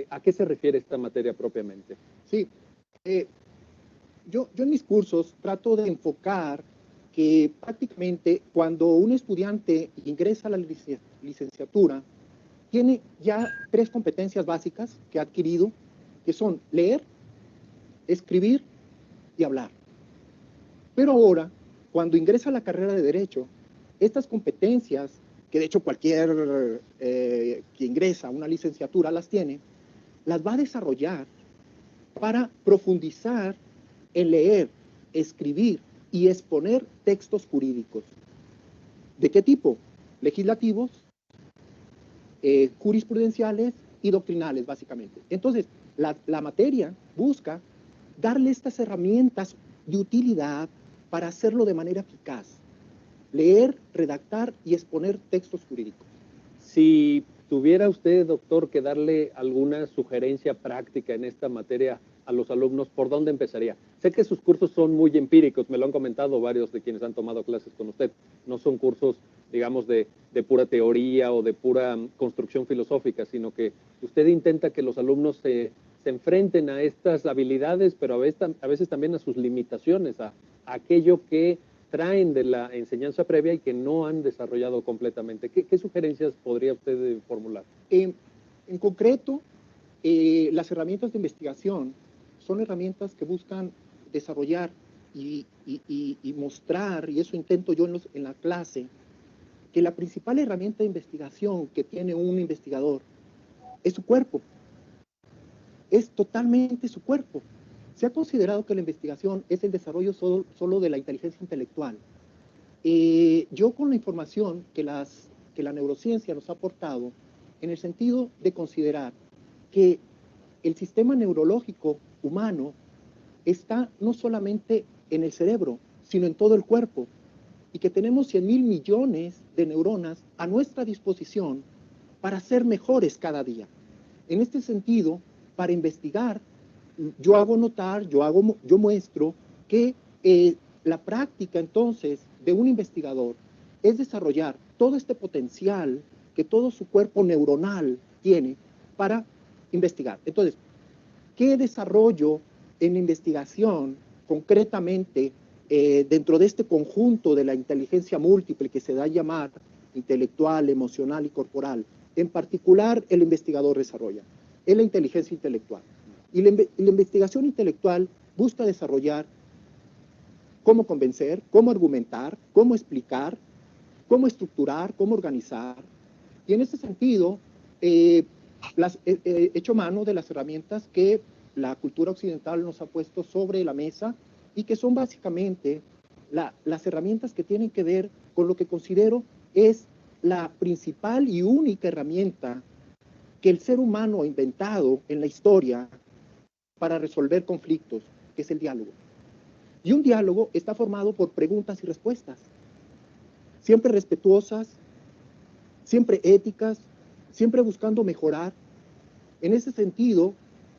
¿A qué se refiere esta materia propiamente? Sí, yo en mis cursos trato de enfocar que prácticamente cuando un estudiante ingresa a la licenciatura, tiene ya 3 competencias básicas que ha adquirido, que son leer, escribir y hablar. Pero ahora, cuando ingresa a la carrera de Derecho, estas competencias, que de hecho cualquier que ingresa a una licenciatura las tiene, las va a desarrollar para profundizar en leer, escribir y exponer textos jurídicos. ¿De qué tipo? Legislativos, jurisprudenciales y doctrinales, básicamente. Entonces, la materia busca darle estas herramientas de utilidad para hacerlo de manera eficaz. Leer, redactar y exponer textos jurídicos. Si tuviera usted, doctor, que darle alguna sugerencia práctica en esta materia a los alumnos, ¿por dónde empezaría? Sé que sus cursos son muy empíricos, me lo han comentado varios de quienes han tomado clases con usted. No son cursos, digamos, de pura teoría o de pura construcción filosófica, sino que usted intenta que los alumnos se enfrenten a estas habilidades, pero a veces también a sus limitaciones, a aquello que traen de la enseñanza previa y que no han desarrollado completamente. ¿Qué sugerencias podría usted formular? En concreto, las herramientas de investigación son herramientas que buscan desarrollar y mostrar, y eso intento yo en la clase, que la principal herramienta de investigación que tiene un investigador es su cuerpo. Es totalmente su cuerpo. Se ha considerado que la investigación es el desarrollo solo de la inteligencia intelectual. Yo con la información que la neurociencia nos ha aportado, en el sentido de considerar que el sistema neurológico humano está no solamente en el cerebro, sino en todo el cuerpo, y que tenemos 100.000 millones de neuronas a nuestra disposición para ser mejores cada día. En este sentido, para investigar, yo hago notar, yo muestro que la práctica entonces de un investigador es desarrollar todo este potencial que todo su cuerpo neuronal tiene para investigar. Entonces, ¿qué desarrollo en investigación concretamente dentro de este conjunto de la inteligencia múltiple que se da a llamar intelectual, emocional y corporal? En particular, el investigador desarrolla es la inteligencia intelectual. Y la investigación intelectual busca desarrollar cómo convencer, cómo argumentar, cómo explicar, cómo estructurar, cómo organizar. Y en ese sentido, he hecho mano de las herramientas que la cultura occidental nos ha puesto sobre la mesa y que son básicamente las herramientas que tienen que ver con lo que considero es la principal y única herramienta que el ser humano ha inventado en la historia para resolver conflictos, que es el diálogo. Y un diálogo está formado por preguntas y respuestas, siempre respetuosas, siempre éticas, siempre buscando mejorar. En ese sentido,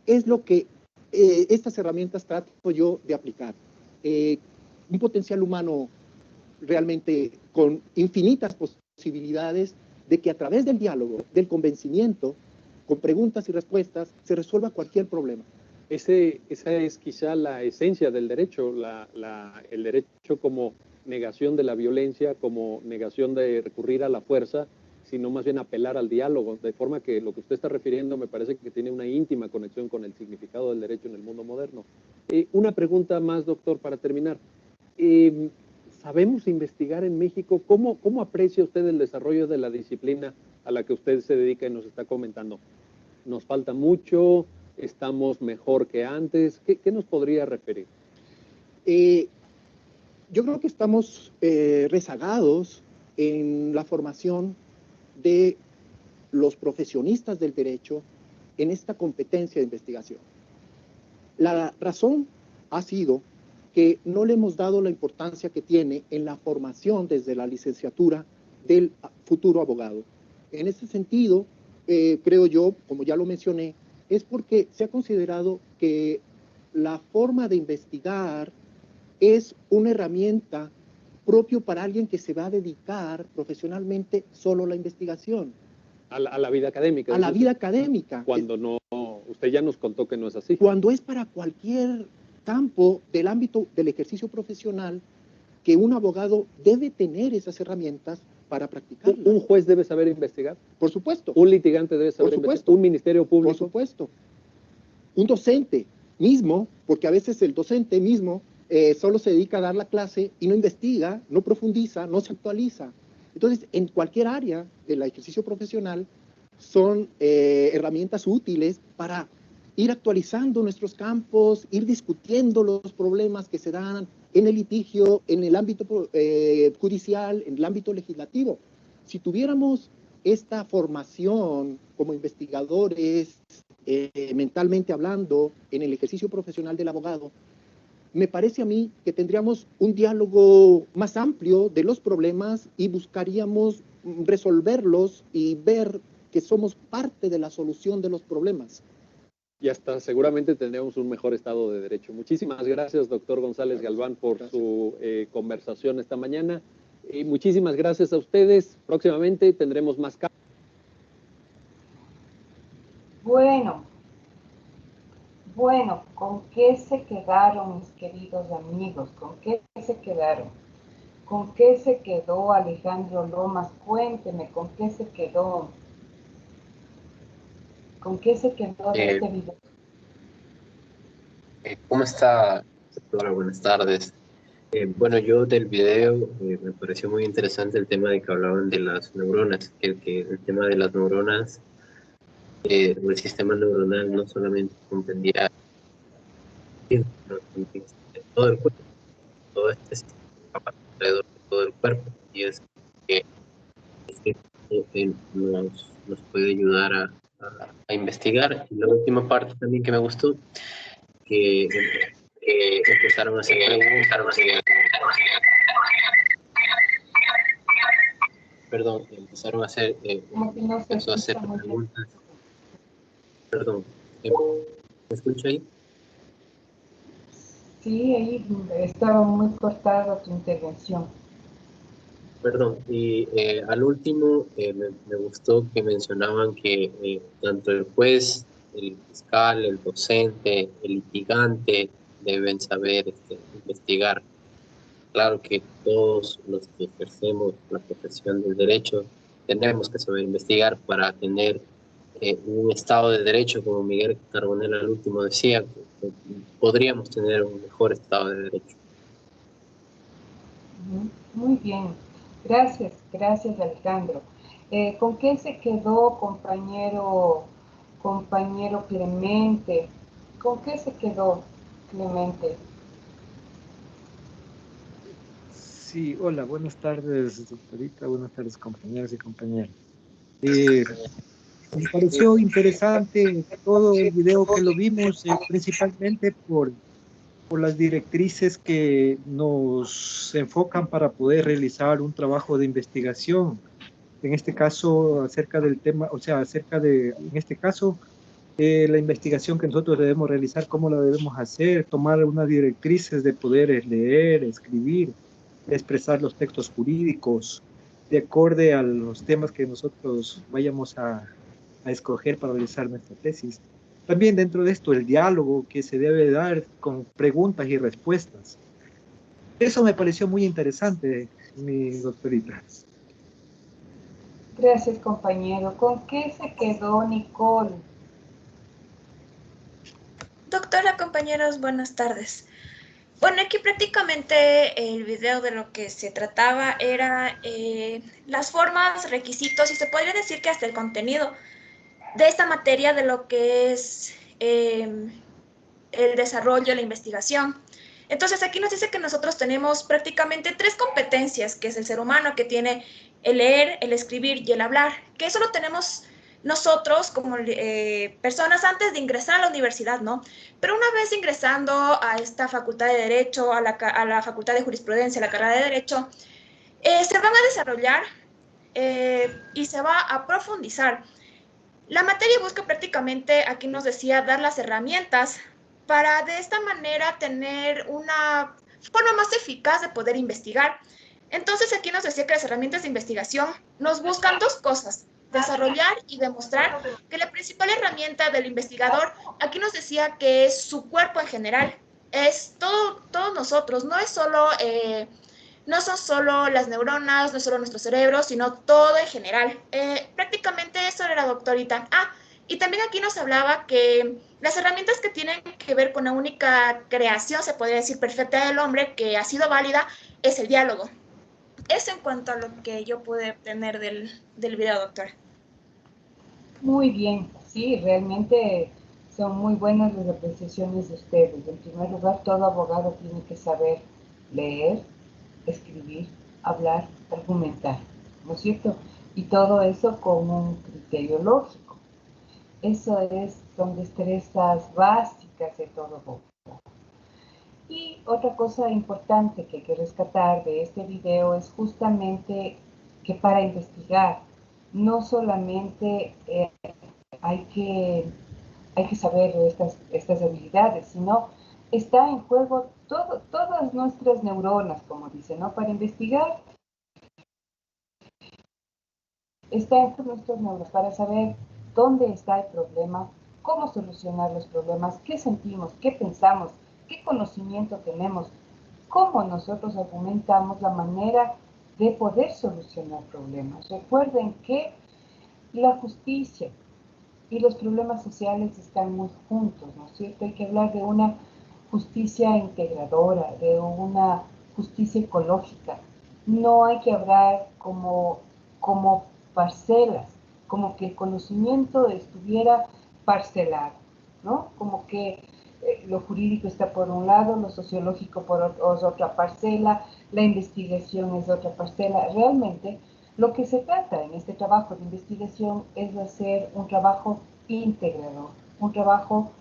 es lo que estas herramientas trato yo de aplicar. Un potencial humano realmente con infinitas posibilidades de que a través del diálogo, del convencimiento, con preguntas y respuestas, se resuelva cualquier problema. Esa es quizá la esencia del derecho, el derecho como negación de la violencia, como negación de recurrir a la fuerza, sino más bien apelar al diálogo, de forma que lo que usted está refiriendo me parece que tiene una íntima conexión con el significado del derecho en el mundo moderno. Una pregunta más, doctor, para terminar. ¿Sabemos investigar en México? ¿Cómo aprecia usted el desarrollo de la disciplina a la que usted se dedica y nos está comentando? ¿Nos falta mucho? ¿Estamos mejor que antes? ¿Qué nos podría referir? Yo creo que estamos rezagados en la formación de los profesionistas del derecho en esta competencia de investigación. La razón ha sido que no le hemos dado la importancia que tiene en la formación desde la licenciatura del futuro abogado. En ese sentido, creo yo, como ya lo mencioné, es porque se ha considerado que la forma de investigar es una herramienta propio para alguien que se va a dedicar profesionalmente solo a la investigación. A la vida académica. A la vida académica. Cuando no Usted ya nos contó que no es así. Cuando es para cualquier campo del ámbito del ejercicio profesional, que un abogado debe tener esas herramientas para practicarlas. ¿Un juez debe saber investigar? Por supuesto. ¿Un litigante debe saber investigar? ¿Un ministerio público? Por supuesto. Un docente mismo, porque a veces el docente mismo solo se dedica a dar la clase y no investiga, no profundiza, no se actualiza. Entonces, en cualquier área del ejercicio profesional son herramientas útiles para ir actualizando nuestros campos, ir discutiendo los problemas que se dan en el litigio, en el ámbito judicial, en el ámbito legislativo. Si tuviéramos esta formación como investigadores, mentalmente hablando, en el ejercicio profesional del abogado, me parece a mí que tendríamos un diálogo más amplio de los problemas y buscaríamos resolverlos y ver que somos parte de la solución de los problemas. Y hasta seguramente tendríamos un mejor Estado de Derecho. Muchísimas gracias, doctor González Galván, por su conversación esta mañana. Y muchísimas gracias a ustedes. Próximamente tendremos más casos. Bueno, ¿con qué se quedaron, mis queridos amigos? ¿Con qué se quedaron? ¿Con qué se quedó Alejandro Lomas? Cuénteme, ¿con qué se quedó? ¿Con qué se quedó de este video? ¿Cómo está, doctora? Buenas tardes. Bueno, yo del video me pareció muy interesante el tema de que hablaban de las neuronas, que el tema de las neuronas, el sistema neuronal no solamente comprendía todo el cuerpo, todo este sistema alrededor de todo el cuerpo, y es que nos puede ayudar a investigar. Y la última parte también que me gustó, que empezaron a hacer preguntas, empezaron a hacer, empezó a hacer preguntas. Perdón, ¿me escucha ahí? Sí, ahí estaba muy cortada tu intervención. Perdón, y al último me gustó que mencionaban que tanto el juez, el fiscal, el docente, el litigante deben saber investigar. Claro que todos los que ejercemos la profesión del derecho tenemos que saber investigar para tener un Estado de Derecho, como Miguel Carbonell al último decía, que podríamos tener un mejor Estado de Derecho. Muy bien, gracias Alejandro. ¿Con qué se quedó, compañero Clemente? ¿Con qué se quedó, Clemente? Sí, hola, buenas tardes, doctorita, buenas tardes, compañeros y compañeras. Me pareció interesante todo el video que lo vimos, principalmente por las directrices que nos enfocan para poder realizar un trabajo de investigación. En este caso, acerca del tema, o sea, en este caso, la investigación que nosotros debemos realizar, cómo la debemos hacer, tomar unas directrices de poder leer, escribir, expresar los textos jurídicos, de acorde a los temas que nosotros vayamos a escoger para realizar nuestra tesis. También dentro de esto, el diálogo que se debe dar con preguntas y respuestas. Eso me pareció muy interesante, mi doctorita. Gracias, compañero. ¿Con qué se quedó Nicole? Doctora, compañeros, buenas tardes. Bueno, aquí prácticamente el video de lo que se trataba era las formas, requisitos y se podría decir que hasta el contenido de esta materia de lo que es el desarrollo, la investigación. Entonces aquí nos dice que nosotros tenemos prácticamente 3 competencias, que es el ser humano, que tiene el leer, el escribir y el hablar, que eso lo tenemos nosotros como personas antes de ingresar a la universidad, ¿no? Pero una vez ingresando a esta facultad de Derecho, a la facultad de Jurisprudencia, a la carrera de Derecho, se van a desarrollar y se va a profundizar. La materia busca prácticamente, aquí nos decía, dar las herramientas para de esta manera tener una forma más eficaz de poder investigar. Entonces aquí nos decía que las herramientas de investigación nos buscan 2 cosas. desarrollar y demostrar que la principal herramienta del investigador, aquí nos decía que es su cuerpo en general, es todos nosotros, no son solo las neuronas, no es solo nuestro cerebro, sino todo en general. Prácticamente eso era, doctorita. Y también aquí nos hablaba que las herramientas que tienen que ver con la única creación, se podría decir, perfecta del hombre, que ha sido válida, es el diálogo. Eso en cuanto a lo que yo pude obtener del video, doctora. Muy bien, sí, realmente son muy buenas las apreciaciones de ustedes. En primer lugar, todo abogado tiene que saber leer, escribir, hablar, argumentar, ¿no es cierto? Y todo eso con un criterio lógico. Eso son destrezas básicas de todo abogado. Y otra cosa importante que hay que rescatar de este video es justamente que para investigar no solamente hay que saber estas habilidades, sino está en juego todas nuestras neuronas, como dice, ¿no? Para investigar está en nuestras neuronas, para saber dónde está el problema, cómo solucionar los problemas, qué sentimos, qué pensamos, qué conocimiento tenemos, cómo nosotros argumentamos la manera de poder solucionar problemas. Recuerden que la justicia y los problemas sociales están muy juntos, ¿no es cierto? Hay que hablar de una justicia integradora, de una justicia ecológica. No hay que hablar como parcelas, como que el conocimiento estuviera parcelado, ¿no? Como que lo jurídico está por un lado, lo sociológico es otra parcela, la investigación es otra parcela. Realmente, lo que se trata en este trabajo de investigación es de hacer un trabajo integrador, un trabajo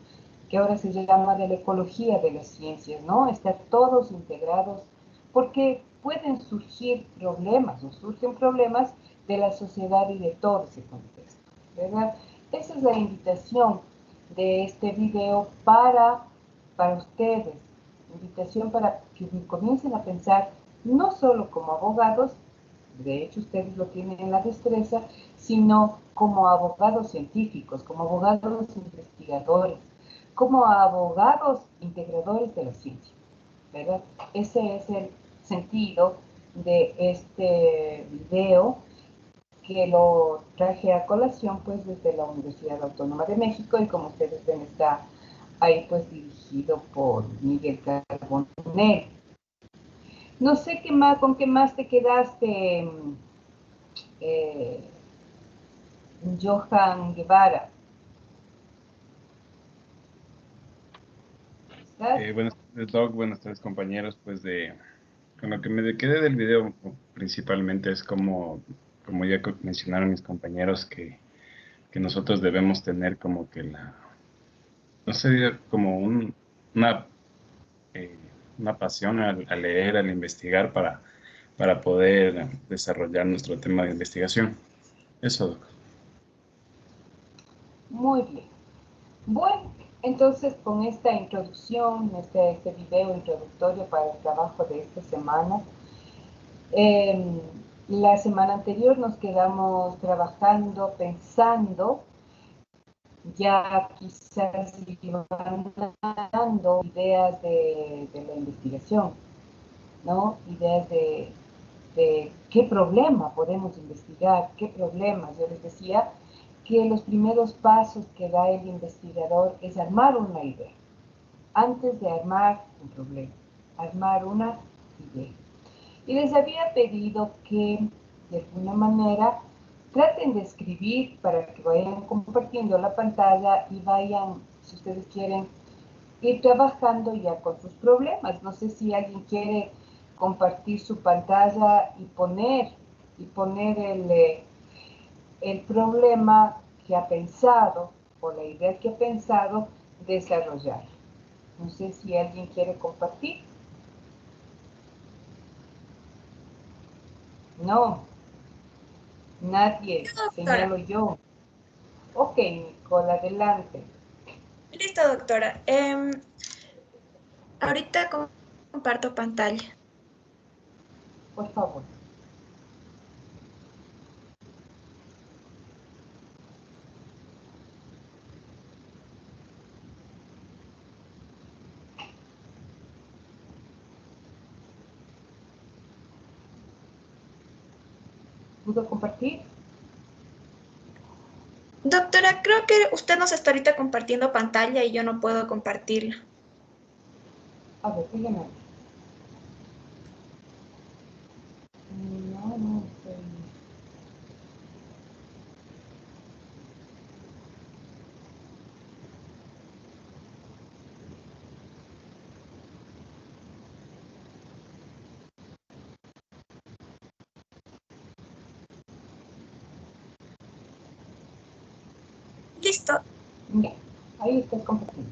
que ahora se llama de la ecología de las ciencias, ¿no? Estar todos integrados, porque pueden surgir problemas, o surgen problemas de la sociedad y de todo ese contexto, ¿verdad? Esa es la invitación de este video para ustedes, invitación para que comiencen a pensar no solo como abogados, de hecho ustedes lo tienen en la destreza, sino como abogados científicos, como abogados investigadores, como abogados integradores de la ciencia, ¿verdad? Ese es el sentido de este video, que lo traje a colación pues desde la Universidad Autónoma de México, y como ustedes ven está ahí pues dirigido por Miguel Carbonell. No sé con qué más te quedaste, eh, Johan Guevara. Buenas tardes, Doc. Buenas tardes, compañeros. Con lo que me quedé del video principalmente es como ya mencionaron mis compañeros, que nosotros debemos tener como que no sé, como una, eh, una pasión al leer, al investigar para poder desarrollar nuestro tema de investigación. Eso, Doc. Muy bien. Bueno, entonces con esta introducción, este video introductorio para el trabajo de esta semana, la semana anterior nos quedamos trabajando, pensando, ya quizás iban dando ideas de la investigación, ¿no? Ideas de qué problema podemos investigar, qué problemas. Yo les decía que los primeros pasos que da el investigador es armar una idea, antes de armar un problema, armar una idea. Y les había pedido que, de alguna manera, traten de escribir para que vayan compartiendo la pantalla y vayan, si ustedes quieren, ir trabajando ya con sus problemas. No sé si alguien quiere compartir su pantalla y poner el problema que ha pensado o la idea que ha pensado desarrollar. No sé si alguien quiere compartir. No, nadie, Doctora. señalo yo. Ok, Nicole, adelante. Listo, doctora. Ahorita comparto pantalla. Por favor. pudo compartir. Doctora, creo que usted nos está ahorita compartiendo pantalla y yo no puedo compartirla. A ver, dígame. No, no estoy. Listo. Ya, ahí estoy compartiendo.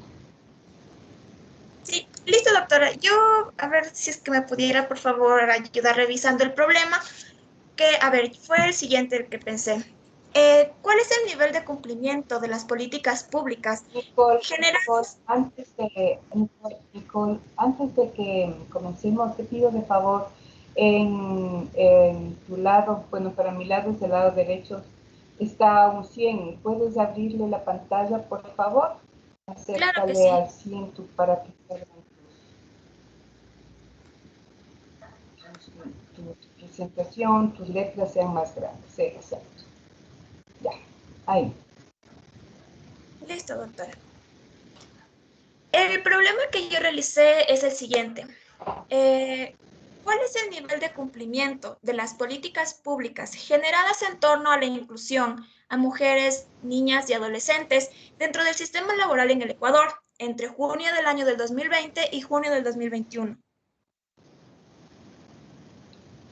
Sí, listo, doctora. Yo, a ver si es que me pudiera, por favor, ayudar revisando el problema. Que, a ver, fue el siguiente el que pensé. ¿Cuál es el nivel de cumplimiento de las políticas públicas Nicole, generales? Nicole, antes de que comencemos, te pido de favor, en tu lado, bueno, para mi lado es el lado derecho, está un 100. ¿Puedes abrirle la pantalla, por favor? Claro que Acércale sí. al 100 para que tu presentación, tus letras sean más grandes. Sí, exacto. Ya, ahí. Listo, doctora. El problema que yo realicé es el siguiente. ¿Cuál es el nivel de cumplimiento de las políticas públicas generadas en torno a la inclusión a mujeres, niñas y adolescentes dentro del sistema laboral en el Ecuador entre junio del año del 2020 y junio del 2021?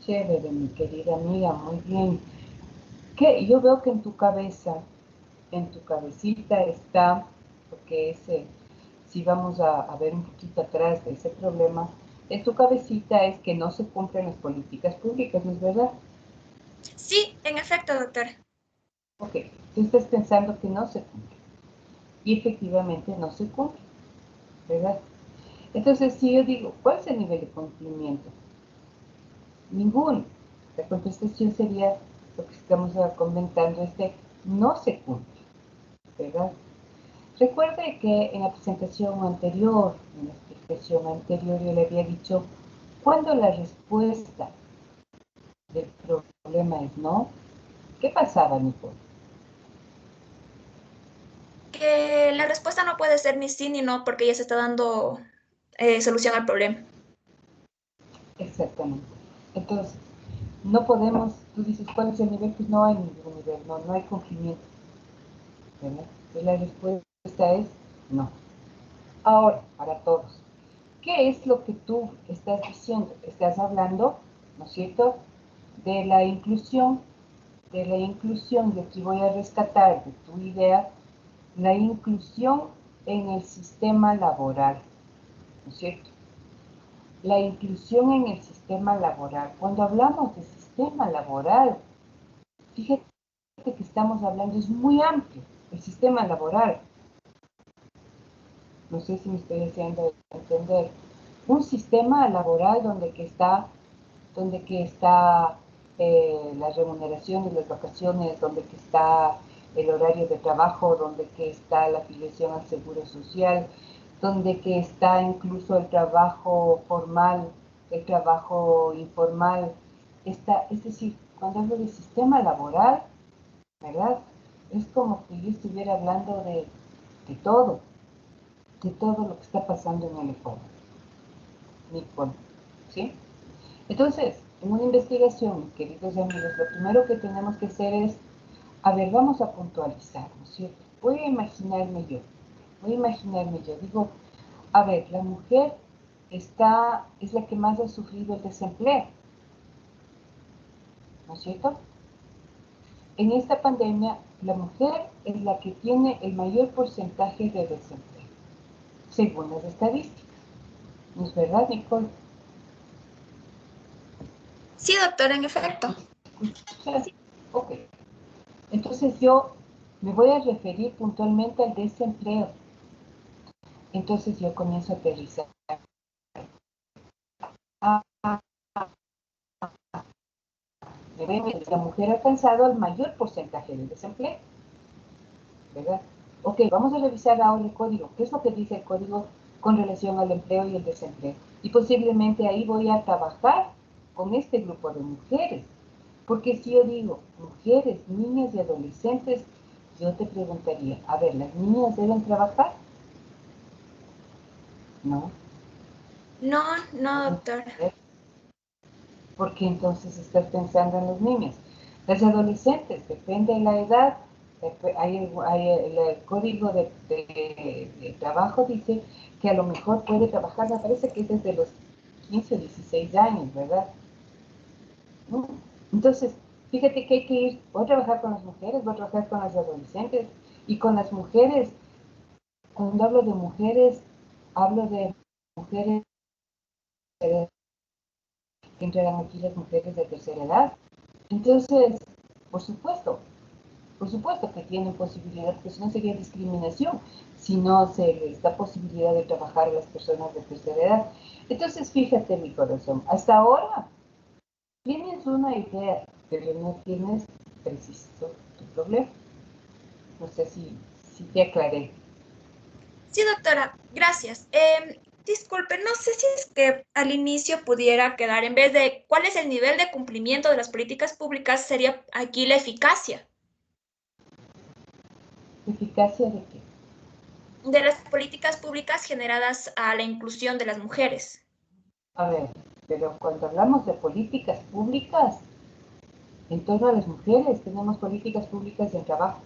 Chévere, mi querida amiga, muy bien. ¿Qué? Yo veo que en tu cabeza, en tu cabecita está, porque ese, si vamos a ver un poquito atrás de ese problema, en tu cabecita es que no se cumplen las políticas públicas, ¿no es verdad? Sí, en efecto, doctora. Ok, tú estás pensando que no se cumple y efectivamente no se cumple, ¿verdad? Entonces, si yo digo, ¿cuál es el nivel de cumplimiento? Ninguno. La contestación sería lo que estamos comentando, no se cumple, ¿verdad? Recuerde que en la presentación anterior, en la explicación anterior, yo le había dicho, cuando la respuesta del problema es no, ¿qué pasaba, Nicole? Que la respuesta no puede ser ni sí ni no porque ya se está dando solución al problema. Exactamente. Entonces, no podemos, tú dices, ¿cuál es el nivel? Pues no hay ningún nivel, no hay cumplimiento, ¿verdad? Entonces la respuesta es no. Ahora, para todos, ¿qué es lo que tú estás diciendo? Estás hablando, ¿no es cierto?, de la inclusión, yo aquí voy a rescatar de tu idea la inclusión en el sistema laboral, ¿no es cierto? La inclusión en el sistema laboral. Cuando hablamos de sistema laboral, fíjate que estamos hablando, es muy amplio el sistema laboral. No sé si me estoy haciendo entender. Un sistema laboral donde que está la remuneración de las vacaciones, donde que está el horario de trabajo, donde que está la afiliación al seguro social, donde que está incluso el trabajo formal, el trabajo informal. Es decir, cuando hablo de sistema laboral, ¿verdad? Es como que yo estuviera hablando de todo, de todo lo que está pasando en el Ecuador. ¿Sí? Entonces, en una investigación, queridos amigos, lo primero que tenemos que hacer es, a ver, vamos a puntualizar, ¿no es cierto? Voy a imaginarme yo, digo, a ver, la mujer es la que más ha sufrido el desempleo, ¿no es cierto? En esta pandemia, la mujer es la que tiene el mayor porcentaje de desempleo, según las estadísticas. ¿No es verdad, Nicole? Sí, doctora, en efecto. Sí. Ok. Entonces yo me voy a referir puntualmente al desempleo. Entonces yo comienzo a aterrizar. La mujer ha alcanzado el mayor porcentaje de desempleo, ¿verdad? Ok, vamos a revisar ahora el código. ¿Qué es lo que dice el código con relación al empleo y el desempleo? Y posiblemente ahí voy a trabajar con este grupo de mujeres, Porque si yo digo mujeres, niñas y adolescentes, yo te preguntaría, a ver, ¿las niñas deben trabajar? No. No, no, doctora. Porque entonces estás pensando en los niños. Las adolescentes, depende de la edad, el código de trabajo dice que a lo mejor puede trabajar, me parece que es desde los 15 o 16 años, ¿verdad? ¿No? Entonces, fíjate que hay que ir, voy a trabajar con las mujeres, voy a trabajar con las adolescentes, y con las mujeres, cuando hablo de mujeres que entrarán aquí las mujeres de tercera edad. Entonces, por supuesto que tienen posibilidad, porque si no sería discriminación, si no se les da posibilidad de trabajar a las personas de tercera edad. Entonces, fíjate, mi corazón, hasta ahora tienes una idea, pero no tienes preciso tu problema. No sé si te aclaré. Sí, doctora, gracias. Disculpe, no sé si es que al inicio pudiera quedar, en vez de cuál es el nivel de cumplimiento de las políticas públicas, sería aquí la eficacia ¿Eficacia de qué? de las políticas públicas generadas a la inclusión de las mujeres. A ver, pero cuando hablamos de políticas públicas, en torno a las mujeres, tenemos políticas públicas en trabajo,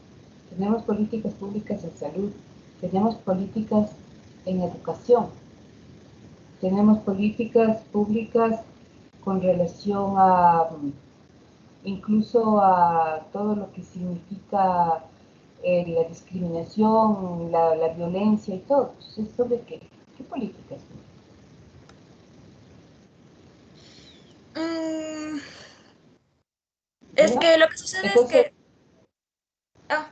tenemos políticas públicas en salud, tenemos políticas en educación, tenemos políticas públicas con relación a incluso a todo lo que significa la discriminación, la violencia y todo. Entonces, ¿sobre qué? ¿Qué políticas? Es que lo que sucede es Entonces, que... Oh,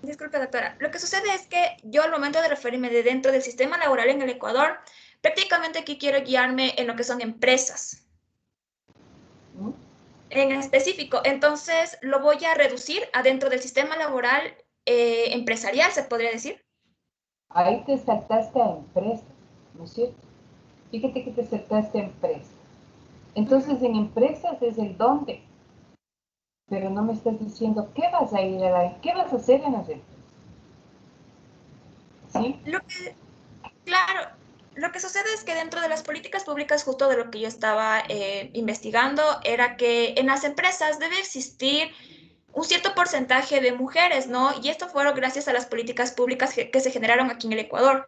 disculpe, doctora. Lo que sucede es que yo al momento de referirme de dentro del sistema laboral en el Ecuador, prácticamente aquí quiero guiarme en lo que son empresas. ¿no? En específico, entonces lo voy a reducir adentro del sistema laboral empresarial, se podría decir. Ahí te saltaste a empresas, ¿no es cierto? Fíjate que te saltaste a empresas. Entonces, en empresas es el dónde, pero no me estás diciendo qué vas a ir a qué vas a hacer en las empresas. ¿Sí? Claro, lo que sucede es que dentro de las políticas públicas, justo de lo que yo estaba investigando, era que en las empresas debe existir un cierto porcentaje de mujeres, ¿no? Y esto fueron gracias a las políticas públicas que se generaron aquí en el Ecuador.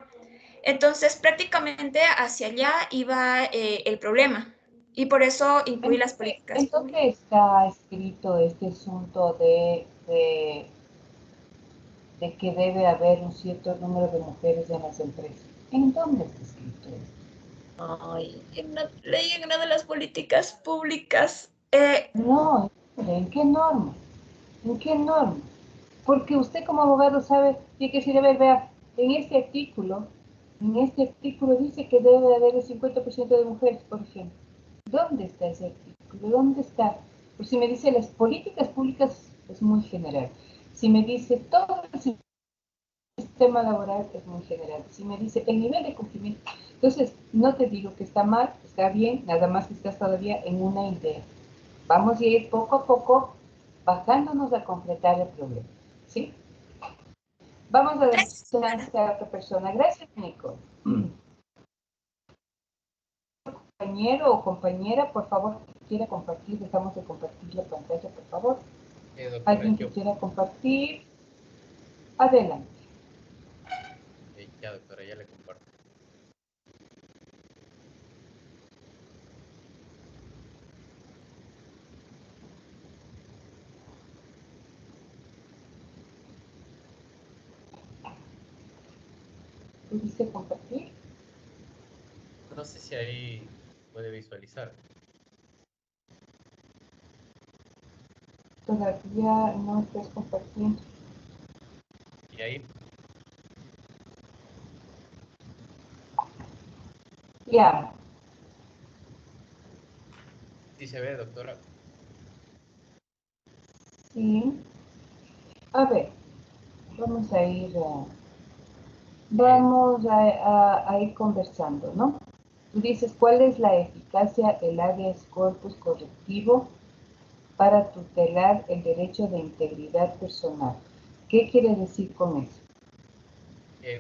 Entonces, prácticamente hacia allá iba el problema. Y por eso incluí las políticas ¿En públicas. dónde está escrito este asunto de que debe haber un cierto número de mujeres en las empresas? ¿En dónde está escrito esto? Ay, leí en una de las políticas públicas. No, ¿en qué norma? ¿En qué norma? Porque usted como abogado sabe, tiene que decir, a ver, vea, en este artículo dice que debe haber el 50% de mujeres, por ejemplo. ¿Dónde está ese artículo? ¿Dónde está? Pues si me dice las políticas públicas es muy general. Si me dice todo el sistema laboral es muy general. Si me dice el nivel de cumplimiento, entonces no te digo que está mal, está bien, nada más que estás todavía en una idea. Vamos a ir poco a poco bajándonos a concretar el problema. ¿Sí? Vamos a dar Gracias, doctora. chance a otra persona. Gracias, Nico. Compañero o compañera, por favor, que quiera compartir, dejamos de compartir la pantalla, por favor. Doctora, Alguien que quiera compartir, adelante. ya doctora, ya le comparto. ¿Pudiste compartir? No sé si ahí puede visualizar. Todavía no estás compartiendo. Y ahí, Ya, sí se ve, doctora. sí. A ver, vamos a ir, vamos a ir conversando, ¿no? Tú dices, ¿cuál es la eficacia del habeas corpus correctivo para tutelar el derecho de integridad personal. ¿Qué quiere decir con eso?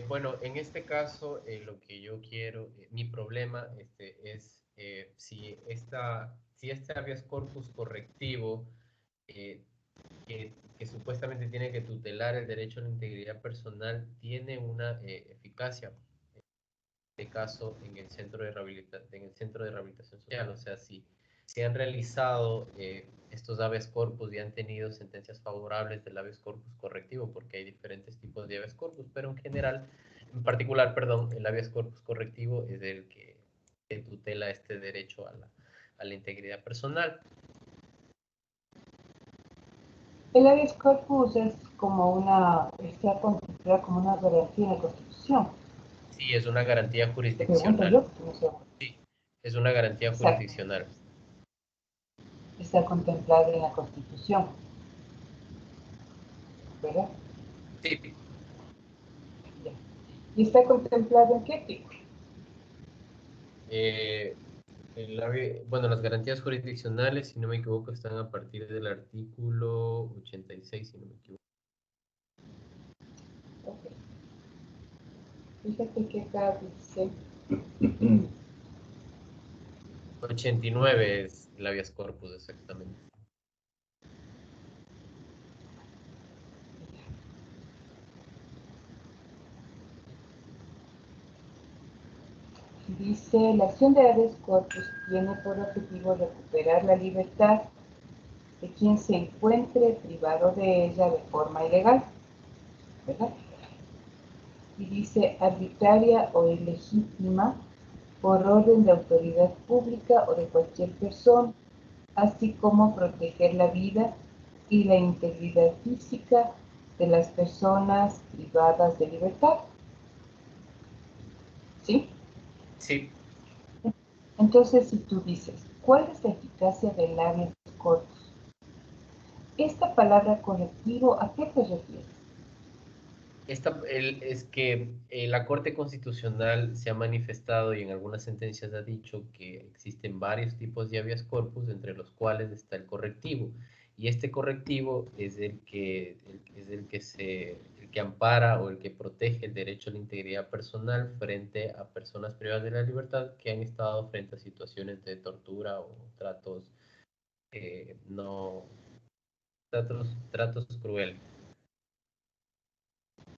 Bueno, en este caso, lo que yo quiero, mi problema es si este habeas corpus correctivo que supuestamente tiene que tutelar el derecho a la integridad personal tiene una eficacia, en este caso en el centro de rehabilitación social, o sea, si han realizado estos habeas corpus y han tenido sentencias favorables del habeas corpus correctivo, porque hay diferentes tipos de habeas corpus, pero en particular, perdón, el habeas corpus correctivo es el que tutela este derecho a la integridad personal. El habeas corpus es como está contemplado como una garantía en la Constitución. Sí, es una garantía Te pregunto jurisdiccional. yo, no sé. Sí, es una garantía Exacto. jurisdiccional. Está contemplado en la Constitución, ¿verdad? Sí, Ya. ¿Y está contemplado en qué artículo? bueno, las garantías jurisdiccionales, si no me equivoco, están a partir del artículo 86, si no me equivoco. Okay. Fíjate que acá dice 89 es el habeas corpus, exactamente. Dice, la acción de habeas corpus tiene por objetivo recuperar la libertad de quien se encuentre privado de ella de forma ilegal, ¿verdad? Y dice, arbitraria o ilegítima por orden de autoridad pública o de cualquier persona, así como proteger la vida y la integridad física de las personas privadas de libertad. ¿Sí? Sí, Entonces, si tú dices, ¿cuál es la eficacia del habeas corpus? Esta palabra correctivo, ¿a qué te refieres? es que la Corte Constitucional se ha manifestado y en algunas sentencias ha dicho que existen varios tipos de habeas corpus, entre los cuales está el correctivo. Y este correctivo es el que ampara o el que protege el derecho a la integridad personal frente a personas privadas de la libertad que han estado frente a situaciones de tortura o tratos no tratos crueles.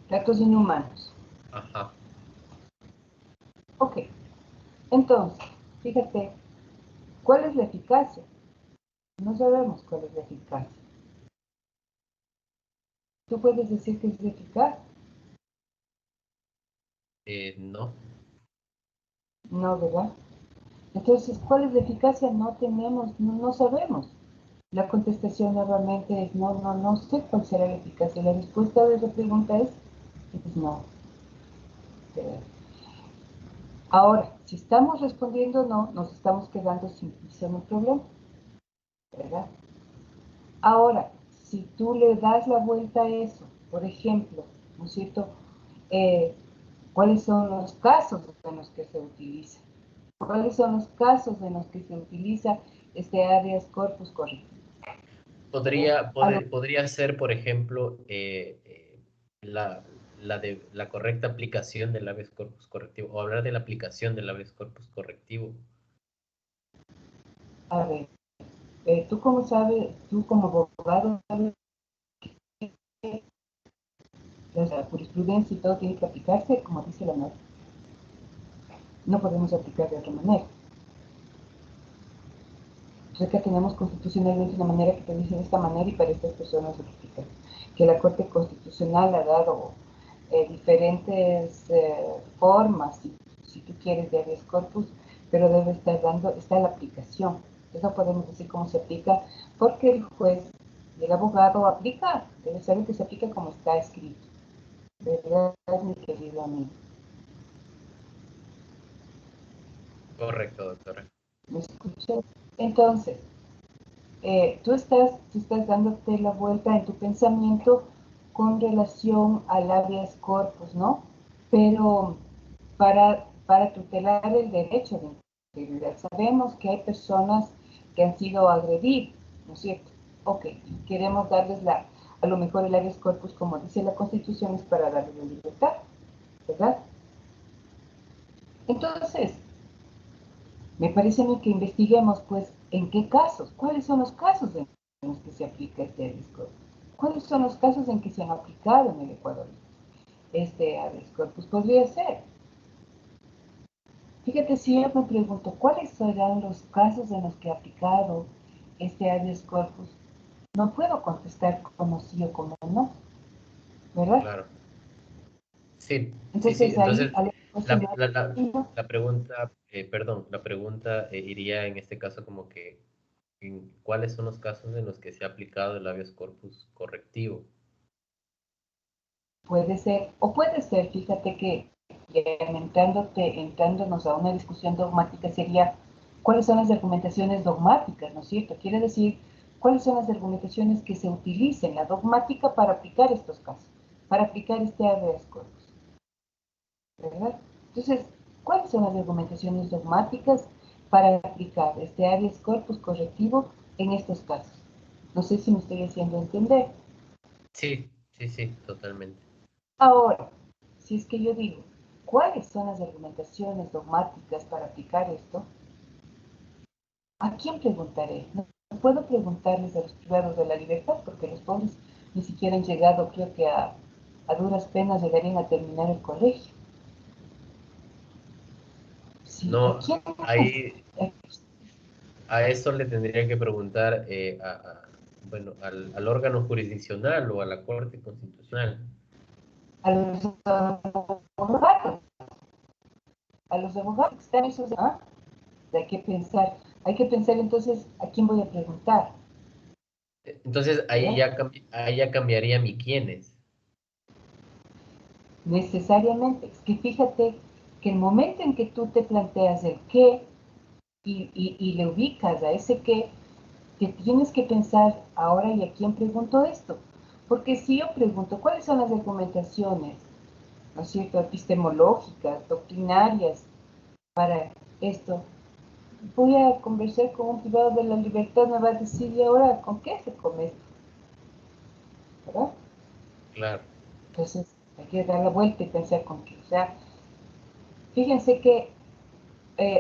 Datos inhumanos. Ajá. Ok, entonces, fíjate, ¿cuál es la eficacia? No sabemos cuál es la eficacia. ¿Tú puedes decir que es eficaz? No. No, ¿verdad? Entonces, ¿cuál es la eficacia? No tenemos, no sabemos. La contestación nuevamente es no sé cuál será la eficacia. La respuesta de esa pregunta es no. Ahora, si estamos respondiendo no, nos estamos quedando sin un problema, ¿verdad? Ahora, si tú le das la vuelta a eso, por ejemplo, ¿no es cierto? ¿Cuáles son los casos en los que se utiliza? ¿Cuáles son los casos en los que se utiliza este habeas corpus correctivo? Podría ser, por ejemplo, la correcta aplicación del habeas corpus correctivo, o hablar de la aplicación del habeas corpus correctivo. A ver, tú como sabes, tú como abogado sabes que la jurisprudencia y todo tiene que aplicarse como dice la norma. No podemos aplicar de otra manera. Entonces que tenemos constitucionalmente una manera que te dice de esta manera y para estas personas aplica. Que la Corte Constitucional ha dado diferentes formas, si tú quieres, de habeas corpus, pero debe estar está la aplicación. Entonces no podemos decir cómo se aplica, porque el juez y el abogado aplica, debe saber que se aplica como está escrito. ¿Verdad, mi querido amigo? Correcto, doctora. ¿Me escuchas? Entonces, tú estás dándote la vuelta en tu pensamiento con relación al habeas corpus, ¿no? Pero para tutelar el derecho de integridad, sabemos que hay personas que han sido agredidas, ¿no es cierto? ok, queremos darles a lo mejor el habeas corpus, como dice la Constitución, es para darles la libertad, ¿verdad? Entonces, me parece a mí que investiguemos, pues, en qué casos, cuáles son los casos en los que se aplica este habeas corpus, cuáles son los casos en que se han aplicado en el Ecuador. Este habeas corpus podría ser. Fíjate, si yo me pregunto, ¿cuáles serán los casos en los que he aplicado este habeas corpus? No puedo contestar como sí o como no, ¿verdad? Claro. Sí, sí, sí. Entonces ahí, Entonces, al la pregunta, perdón, la pregunta iría en este caso como que, ¿cuáles son los casos en los que se ha aplicado el habeas corpus correctivo? puede ser, o puede ser, fíjate que entrándonos a una discusión dogmática sería, ¿cuáles son las argumentaciones dogmáticas, no es cierto? Quiere decir, ¿cuáles son las argumentaciones que se utilicen, la dogmática para aplicar estos casos, para aplicar este habeas corpus, ¿verdad? Entonces, ¿cuáles son las argumentaciones dogmáticas para aplicar este habeas corpus correctivo en estos casos? No sé si me estoy haciendo entender. Sí, sí, sí, totalmente. Ahora, si es que yo digo, ¿cuáles son las argumentaciones dogmáticas para aplicar esto? ¿A quién preguntaré? No puedo preguntarles a los privados de la libertad porque los pobres ni siquiera han llegado, creo que a duras penas llegarían a terminar el colegio. Sí, ¿a No, quién? ahí a eso le tendría que preguntar bueno, al órgano jurisdiccional o a la Corte Constitucional. A los abogados, a los abogados que están esos, ¿ah? Hay que pensar entonces a quién voy a preguntar, Entonces ¿verdad? ahí ya cambiaría mi quiénes. Necesariamente. Es que fíjate que el momento en que tú te planteas el qué y le ubicas a ese qué, te tienes que pensar ahora y a quién pregunto esto. Porque si yo pregunto cuáles son las argumentaciones, ¿no es cierto?, epistemológicas, doctrinarias para esto, voy a conversar con un privado de la libertad, me va a decir, ¿y ahora con qué se come esto? ¿Verdad? Claro, Entonces hay que dar la vuelta y pensar con qué. O sea, fíjense que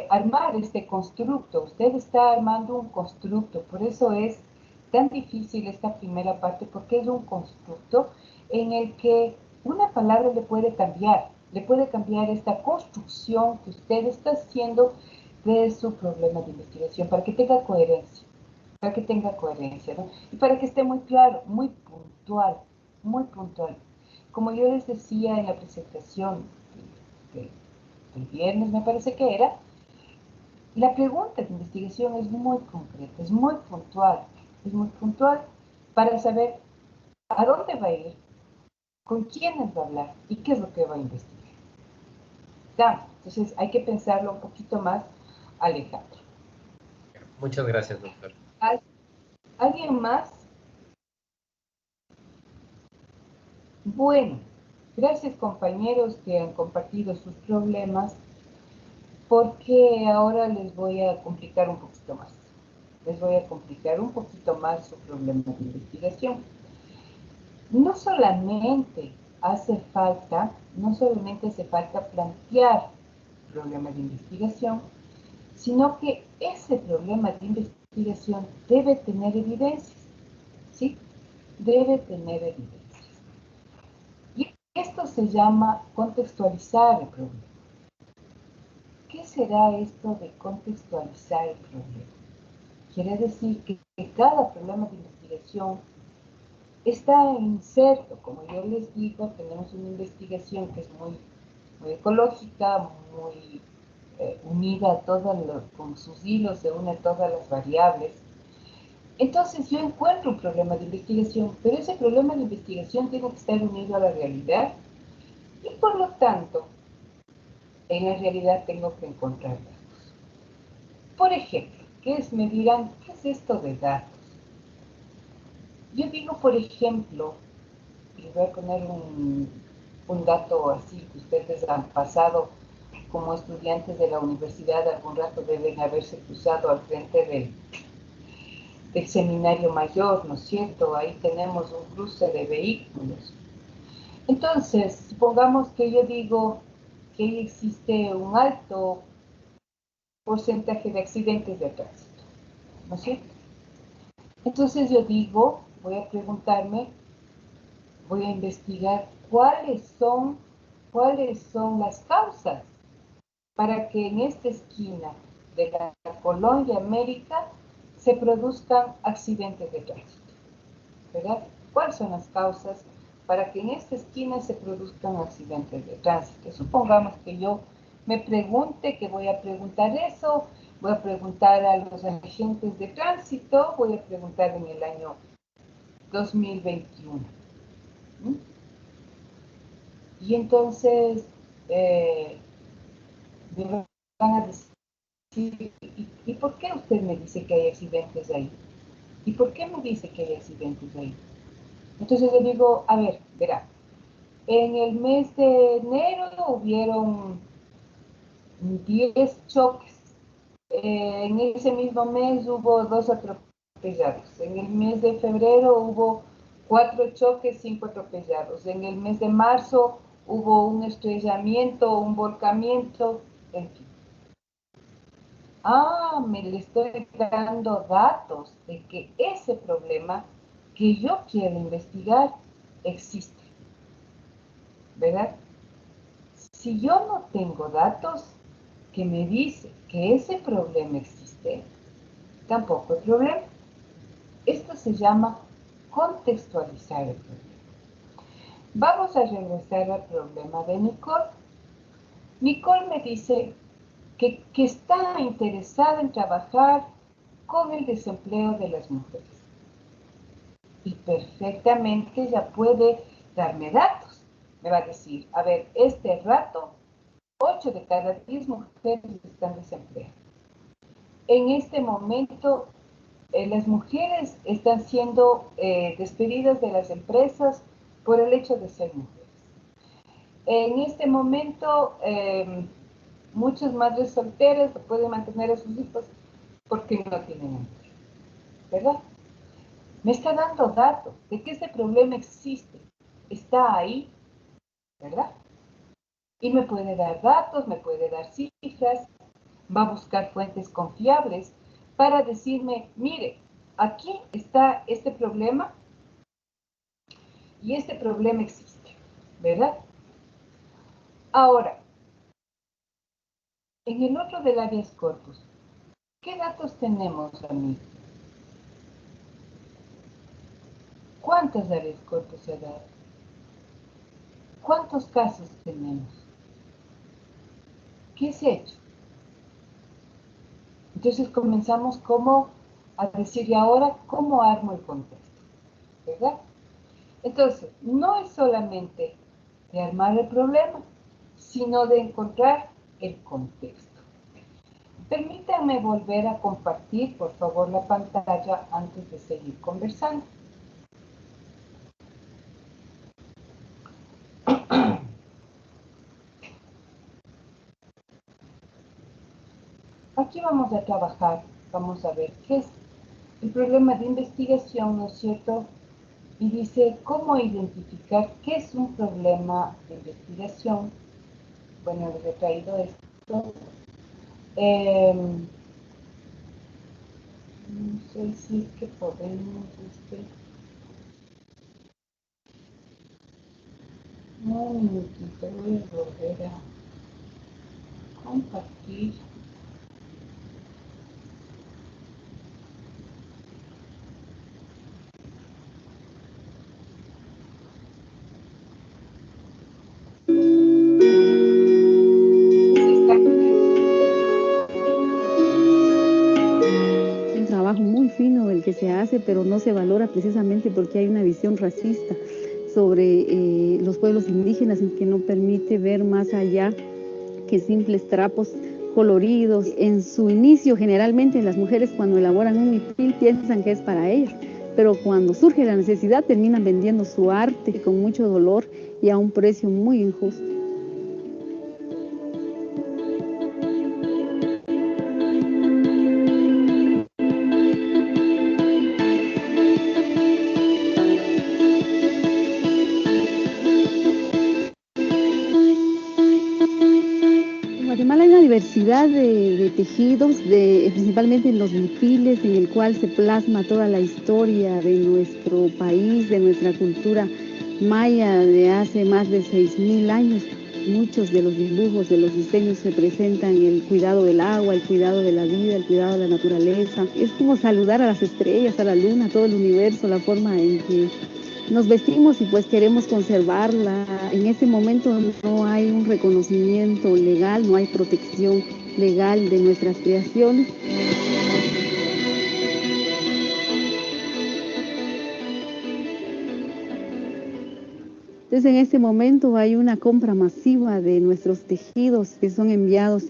armar este constructo, usted está armando un constructo, por eso es tan difícil esta primera parte, porque es un constructo en el que una palabra le puede cambiar esta construcción que usted está haciendo de su problema de investigación, para que tenga coherencia, ¿no? Y para que esté muy claro, muy puntual, muy puntual. Como yo les decía en la presentación del viernes, me parece que era, la pregunta de investigación es muy concreta, es muy puntual para saber a dónde va a ir, con quiénes va a hablar y qué es lo que va a investigar. ¿Ya? Entonces hay que pensarlo un poquito más, Alejandro. muchas gracias, doctor. ¿Alguien más? Bueno, gracias compañeros que han compartido sus problemas, porque ahora les voy a complicar un poquito más. Les voy a complicar un poquito más su problema de investigación. No solamente no solamente hace falta plantear problemas de investigación, sino que ese problema de investigación debe tener evidencias, ¿sí? Debe tener evidencias. Y esto se llama contextualizar el problema. ¿Qué será esto de contextualizar el problema? Quiere decir que cada problema de investigación está inserto, como yo les digo, tenemos una investigación que es muy, muy ecológica, muy unida a con sus hilos se une a todas las variables. Entonces yo encuentro un problema de investigación, pero ese problema de investigación tiene que estar unido a la realidad y por lo tanto, en la realidad tengo que encontrar datos. Por ejemplo, me dirán, ¿qué es esto de datos? Yo digo, por ejemplo, les voy a poner un dato así que ustedes han pasado como estudiantes de la universidad, algún rato deben haberse cruzado al frente del Seminario Mayor, ¿no es cierto? Ahí tenemos un cruce de vehículos. Entonces, supongamos que yo digo que ahí existe un alto porcentaje de accidentes de tránsito, ¿no es cierto? Entonces yo digo, voy a preguntarme, voy a investigar cuáles son las causas para que en esta esquina de la Colombia América se produzcan accidentes de tránsito, ¿verdad? ¿Cuáles son las causas para que en esta esquina se produzcan accidentes de tránsito? Supongamos que yo me pregunte, que voy a preguntar eso, voy a preguntar a los agentes de tránsito, voy a preguntar en el año 2021. ¿Mm? Y entonces me van a decir, ¿y por qué usted me dice que hay accidentes ahí? ¿Y por qué me dice que hay accidentes ahí? Entonces yo digo, a ver, verá, en el mes de enero hubieron 10 choques. En ese mismo mes hubo 2 atropellados. En el mes de febrero hubo 4 choques, 5 atropellados. En el mes de marzo hubo un estrellamiento, un volcamiento, en fin. Me le estoy dando datos de que ese problema que yo quiero investigar existe, ¿verdad? Si yo no tengo datos que me dicen que ese problema existe, tampoco hay problema. Esto se llama contextualizar el problema. Vamos a regresar al problema de Nicole. Nicole me dice que está interesada en trabajar con el desempleo de las mujeres. Y perfectamente ya puede darme datos. Me va a decir, a ver, este rato, 8 de cada 10 mujeres están desempleadas. En este momento, las mujeres están siendo despedidas de las empresas por el hecho de ser mujeres. En este momento, muchas madres solteras pueden mantener a sus hijos porque no tienen empleo, ¿verdad? Me está dando datos de que ese problema existe, está ahí, ¿verdad? Y me puede dar datos, me puede dar cifras, va a buscar fuentes confiables para decirme, mire, aquí está este problema y este problema existe, ¿verdad? Ahora, en el otro del habeas corpus, ¿qué datos tenemos, amigos? ¿Cuántos habeas corpus se ha dado? ¿Cuántos casos tenemos? ¿Qué se ha hecho? Entonces comenzamos como a decir, ¿y ahora cómo armo el contexto? ¿Verdad? Entonces, no es solamente de armar el problema, sino de encontrar el contexto. Permítanme volver a compartir, por favor, la pantalla antes de seguir conversando. Aquí vamos a trabajar, vamos a ver qué es el problema de investigación, ¿no es cierto? Y dice, ¿cómo identificar qué es un problema de investigación? Bueno, les he traído esto. No sé si es que podemos, un minutito, voy a volver a compartir. Un trabajo muy fino el que se hace, pero no se valora precisamente porque hay una visión racista sobre los pueblos indígenas que no permite ver más allá que simples trapos coloridos. En su inicio, generalmente las mujeres cuando elaboran un mitil piensan que es para ellas, pero cuando surge la necesidad terminan vendiendo su arte con mucho dolor y a un precio muy injusto. diversidad de tejidos, principalmente en los bufiles, en el cual se plasma toda la historia de nuestro país, de nuestra cultura maya de hace más de 6.000 años. Muchos de los dibujos, de los diseños se presentan el cuidado del agua, el cuidado de la vida, el cuidado de la naturaleza. Es como saludar a las estrellas, a la luna, a todo el universo, la forma en que nos vestimos y pues queremos conservarla. En ese momento no hay un reconocimiento legal, no hay protección legal de nuestras creaciones. Entonces en este momento hay una compra masiva de nuestros tejidos que son enviados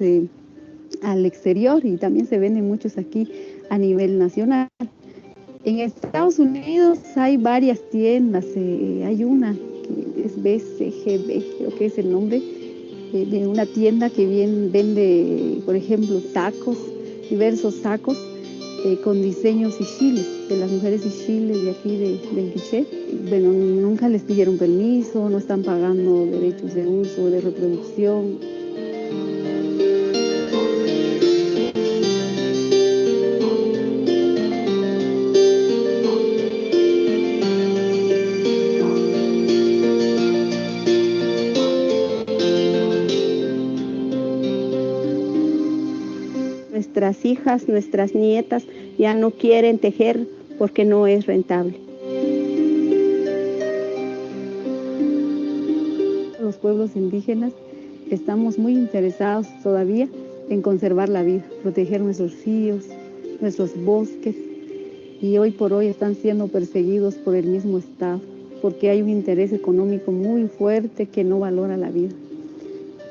al exterior y también se venden muchos aquí a nivel nacional. En Estados Unidos hay varias tiendas, hay una que es BCGB, creo que es el nombre, de una tienda que vende, por ejemplo, tacos, diversos sacos con diseños ixiles, de las mujeres ixiles de aquí del Quiché. Bueno, nunca les pidieron permiso, no están pagando derechos de uso, de reproducción. Nuestras hijas, nuestras nietas ya no quieren tejer porque no es rentable. Los pueblos indígenas estamos muy interesados todavía en conservar la vida, proteger nuestros ríos, nuestros bosques, y hoy por hoy están siendo perseguidos por el mismo Estado, porque hay un interés económico muy fuerte que no valora la vida.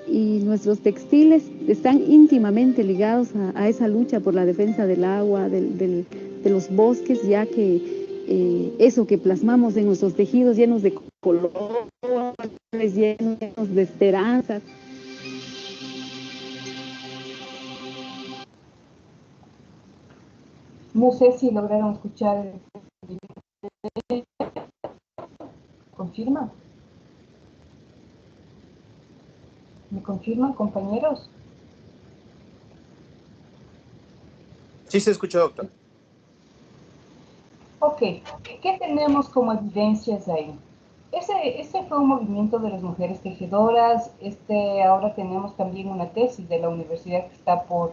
Y nuestros textiles están íntimamente ligados a esa lucha por la defensa del agua, de los bosques, ya que eso que plasmamos en nuestros tejidos llenos de colores, llenos de esperanzas. No sé si lograron escuchar. ¿Confirma? ¿Me confirman, compañeros? Sí, se escuchó, doctor. Ok, ¿qué tenemos como evidencias ahí? Ese fue un movimiento de las mujeres tejedoras. Ahora tenemos también una tesis de la universidad que está por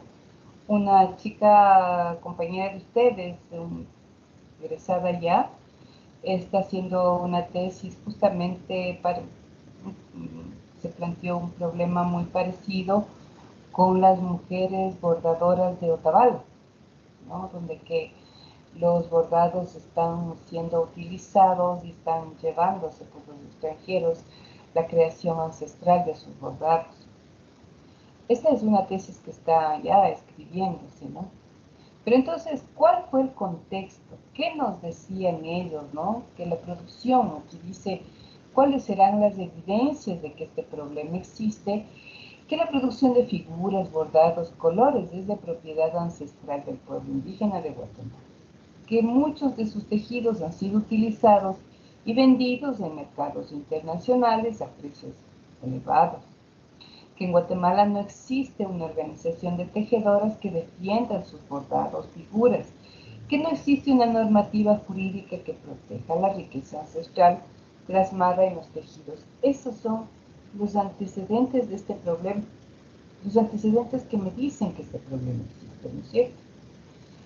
una chica compañera de ustedes, egresada ya, está haciendo una tesis justamente se planteó un problema muy parecido con las mujeres bordadoras de Otavalo, ¿no? Donde que los bordados están siendo utilizados y están llevándose por los extranjeros la creación ancestral de sus bordados. Esta es una tesis que está ya escribiéndose, ¿no? Pero entonces, ¿cuál fue el contexto? ¿Qué nos decían ellos, no? Que la producción, aquí dice, ¿cuáles serán las evidencias de que este problema existe? Que la producción de figuras, bordados, colores es de propiedad ancestral del pueblo indígena de Guatemala. Que muchos de sus tejidos han sido utilizados y vendidos en mercados internacionales a precios elevados. Que en Guatemala no existe una organización de tejedoras que defiendan sus bordados, figuras, que no existe una normativa jurídica que proteja la riqueza ancestral plasmada en los tejidos. Esos son los antecedentes de este problema, los antecedentes que me dicen que este problema existe, ¿no es cierto?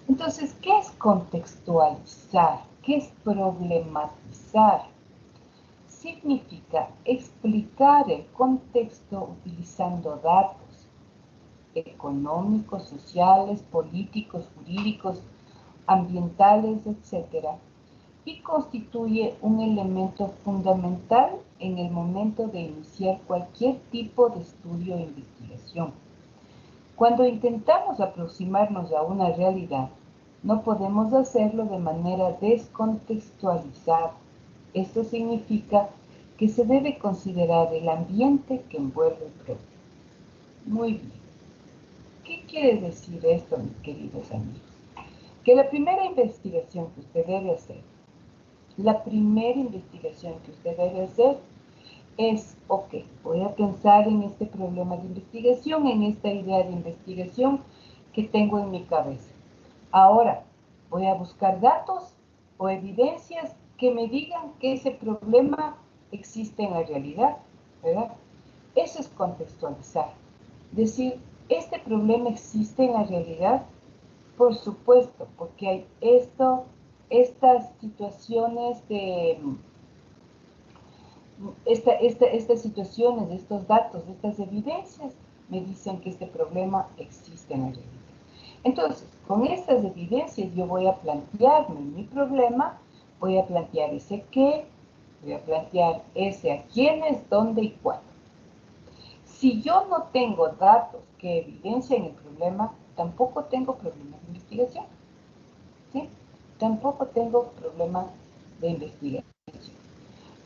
Entonces, ¿qué es contextualizar? ¿Qué es problematizar? Significa explicar el contexto utilizando datos económicos, sociales, políticos, jurídicos, ambientales, etc. Y constituye un elemento fundamental en el momento de iniciar cualquier tipo de estudio o investigación. Cuando intentamos aproximarnos a una realidad, no podemos hacerlo de manera descontextualizada. Esto significa que se debe considerar el ambiente que envuelve el problema. Muy bien. ¿Qué quiere decir esto, mis queridos amigos? Que la primera investigación que usted debe hacer, es, ok, voy a pensar en este problema de investigación, en esta idea de investigación que tengo en mi cabeza. Ahora, voy a buscar datos o evidencias que me digan que ese problema existe en la realidad, ¿verdad? Eso es contextualizar. Decir, ¿este problema existe en la realidad? Por supuesto, porque hay estas situaciones de... Estas situaciones, estos datos, estas evidencias me dicen que este problema existe en la realidad. Entonces, con estas evidencias yo voy a plantearme mi problema, voy a plantear ese qué, voy a plantear ese a quiénes, dónde y cuándo. Si yo no tengo datos que evidencien el problema, tampoco tengo problema de investigación. ¿Sí? Tampoco tengo problema de investigación.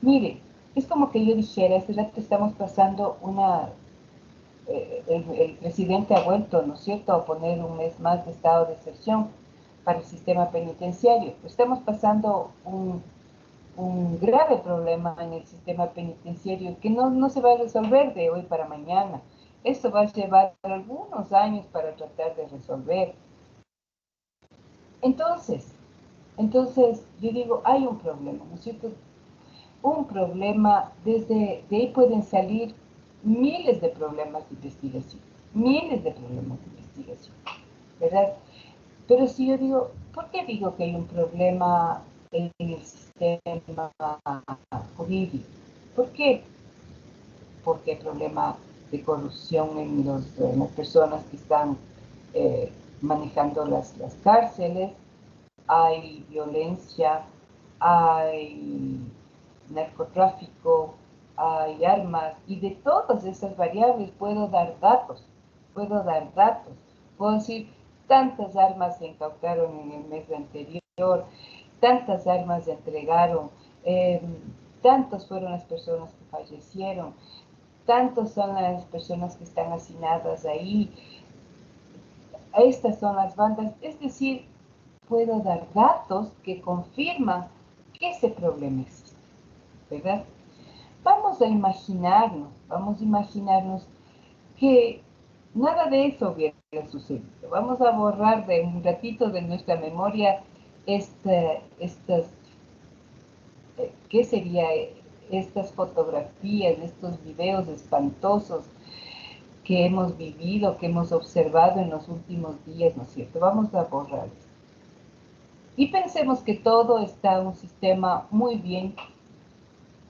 Mire, es como que yo dijera, hace rato estamos pasando el presidente ha vuelto, ¿no es cierto?, a poner un mes más de estado de excepción para el sistema penitenciario. Estamos pasando un grave problema en el sistema penitenciario que no se va a resolver de hoy para mañana. Esto va a llevar algunos años para tratar de resolver. Entonces, yo digo, hay un problema, ¿no es cierto? Un problema, de ahí pueden salir miles de problemas de investigación, ¿verdad? Pero si yo digo, ¿por qué digo que hay un problema en el sistema jurídico? ¿Por qué? Porque hay problema de corrupción en las personas que están manejando las cárceles, hay violencia, hay narcotráfico, hay armas, y de todas esas variables puedo dar datos, puedo decir, tantas armas se incautaron en el mes anterior, tantas armas se entregaron, tantas fueron las personas que fallecieron, tantas son las personas que están hacinadas ahí, estas son las bandas, es decir, puedo dar datos que confirman que ese problema existe, ¿verdad? Vamos a imaginarnos que nada de eso hubiera sucedido. Vamos a borrar de un ratito de nuestra memoria ¿qué sería? Estas fotografías, estos videos espantosos que hemos vivido, que hemos observado en los últimos días, ¿no es cierto? Vamos a borrarlos. Y pensemos que todo está en un sistema muy bien,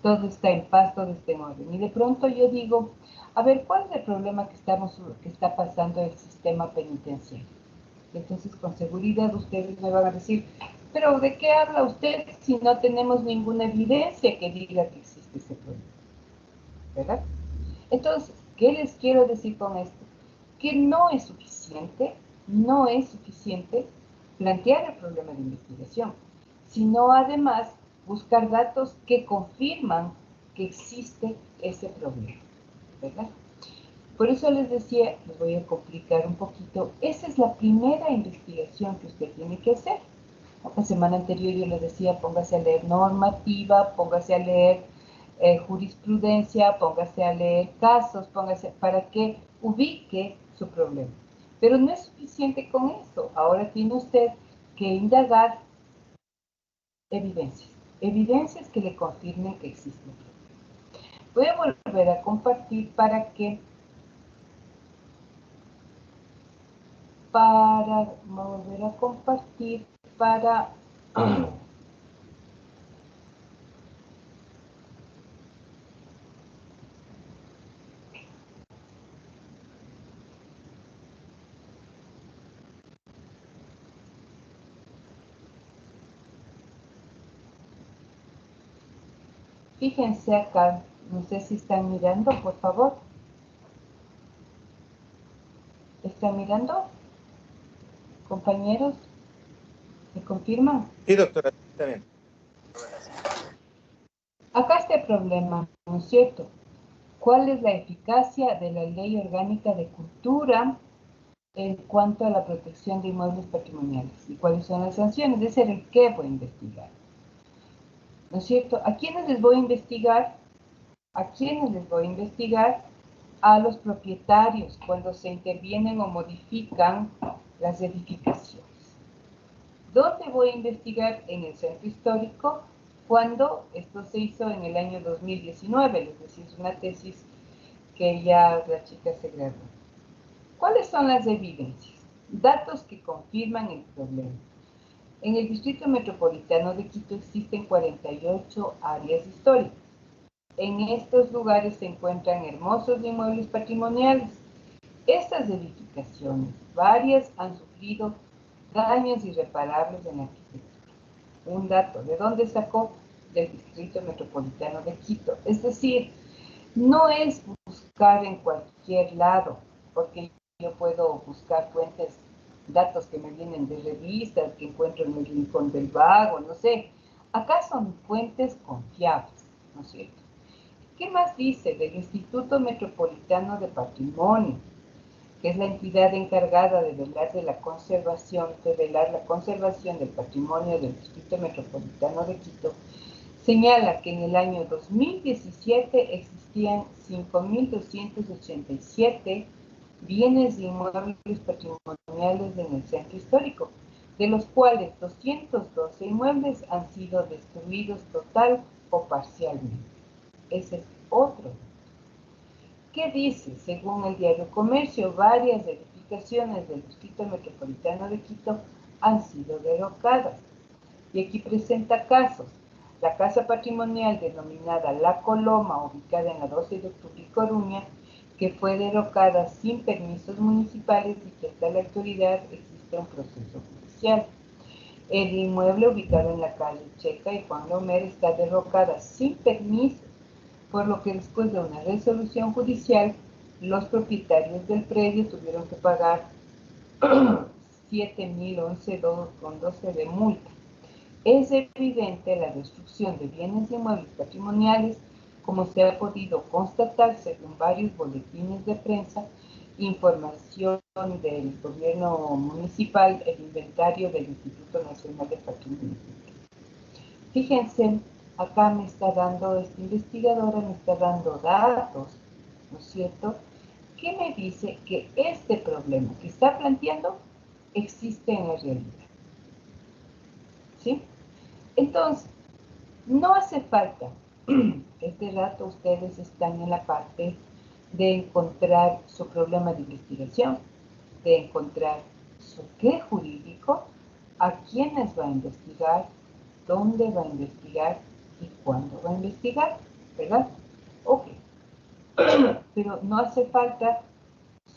todo está en paz, todo está en orden. Y de pronto yo digo, a ver, ¿cuál es el problema que está pasando en el sistema penitenciario? Entonces, con seguridad ustedes me van a decir, pero ¿de qué habla usted si no tenemos ninguna evidencia que diga que existe ese problema? ¿Verdad? Entonces, ¿qué les quiero decir con esto? Que no es suficiente plantear el problema de investigación, sino además buscar datos que confirman que existe ese problema, ¿verdad? Por eso les decía, les voy a complicar un poquito, esa es la primera investigación que usted tiene que hacer. La semana anterior yo les decía, póngase a leer normativa, póngase a leer jurisprudencia, póngase a leer casos, para que ubique su problema. Pero no es suficiente con eso. Ahora tiene usted que indagar evidencias que le confirmen que existe un problema. Voy a volver a compartir fíjense acá, no sé si están mirando, por favor. ¿Están mirando? Compañeros, ¿me confirman? Sí, doctora, está bien. Acá está el problema, ¿no es cierto? ¿Cuál es la eficacia de la Ley Orgánica de Cultura en cuanto a la protección de inmuebles patrimoniales? ¿Y cuáles son las sanciones? Ese es el que voy a investigar. ¿No es cierto? ¿A quiénes les voy a investigar? ¿A quiénes les voy a investigar? A los propietarios cuando se intervienen o modifican las edificaciones. ¿Dónde voy a investigar? En el centro histórico, cuando esto se hizo en el año 2019, es decir, es una tesis que ya la chica se graduó. ¿Cuáles son las evidencias? Datos que confirman el problema. En el Distrito Metropolitano de Quito existen 48 áreas históricas. En estos lugares se encuentran hermosos inmuebles patrimoniales. Estas edificaciones, varias han sufrido daños irreparables en la arquitectura. Un dato, ¿de dónde sacó? Del Distrito Metropolitano de Quito. Es decir, no es buscar en cualquier lado, porque yo puedo buscar fuentes, datos que me vienen de revistas, que encuentro en el Rincón del Vago, no sé. Acá son fuentes confiables, ¿no es cierto? ¿Qué más dice? Del Instituto Metropolitano de Patrimonio, que es la entidad encargada de velar la conservación del patrimonio del Distrito Metropolitano de Quito, señala que en el año 2017 existían 5.287 bienes y inmuebles patrimoniales en el centro histórico, de los cuales 212 inmuebles han sido destruidos total o parcialmente. Ese es otro. ¿Qué dice? Según el diario Comercio, varias edificaciones del Distrito Metropolitano de Quito han sido derrocadas. Y aquí presenta casos. La casa patrimonial denominada La Coloma, ubicada en la 12 de octubre y Coruña, que fue derrocada sin permisos municipales y que hasta la actualidad existe un proceso judicial. El inmueble ubicado en la calle Checa y Juan Lomer está derrocada sin permiso, por lo que después de una resolución judicial, los propietarios del predio tuvieron que pagar 7.011,12 de multa. Es evidente la destrucción de bienes y inmuebles patrimoniales, como se ha podido constatar según varios boletines de prensa, información del gobierno municipal, el inventario del Instituto Nacional de Patrimonio. Fíjense, acá me está dando, esta investigadora me está dando datos, ¿no es cierto?, que me dice que este problema que está planteando existe en la realidad. ¿Sí? Entonces, no hace falta, este rato ustedes están en la parte de encontrar su problema de investigación, de encontrar su qué jurídico, a quiénes va a investigar, dónde va a investigar y cuándo va a investigar, ¿verdad? Ok. Pero no hace falta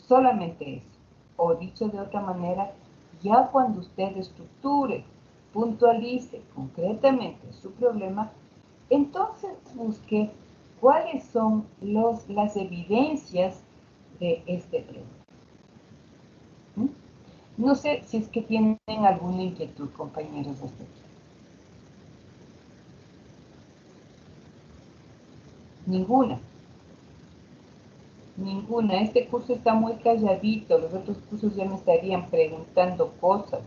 solamente eso. O dicho de otra manera, ya cuando usted estructure, puntualice concretamente su problema, entonces busque cuáles son las evidencias de este problema. No sé si es que tienen alguna inquietud, compañeros, hasta aquí. Ninguna. Ninguna. Este curso está muy calladito. Los otros cursos ya me estarían preguntando cosas.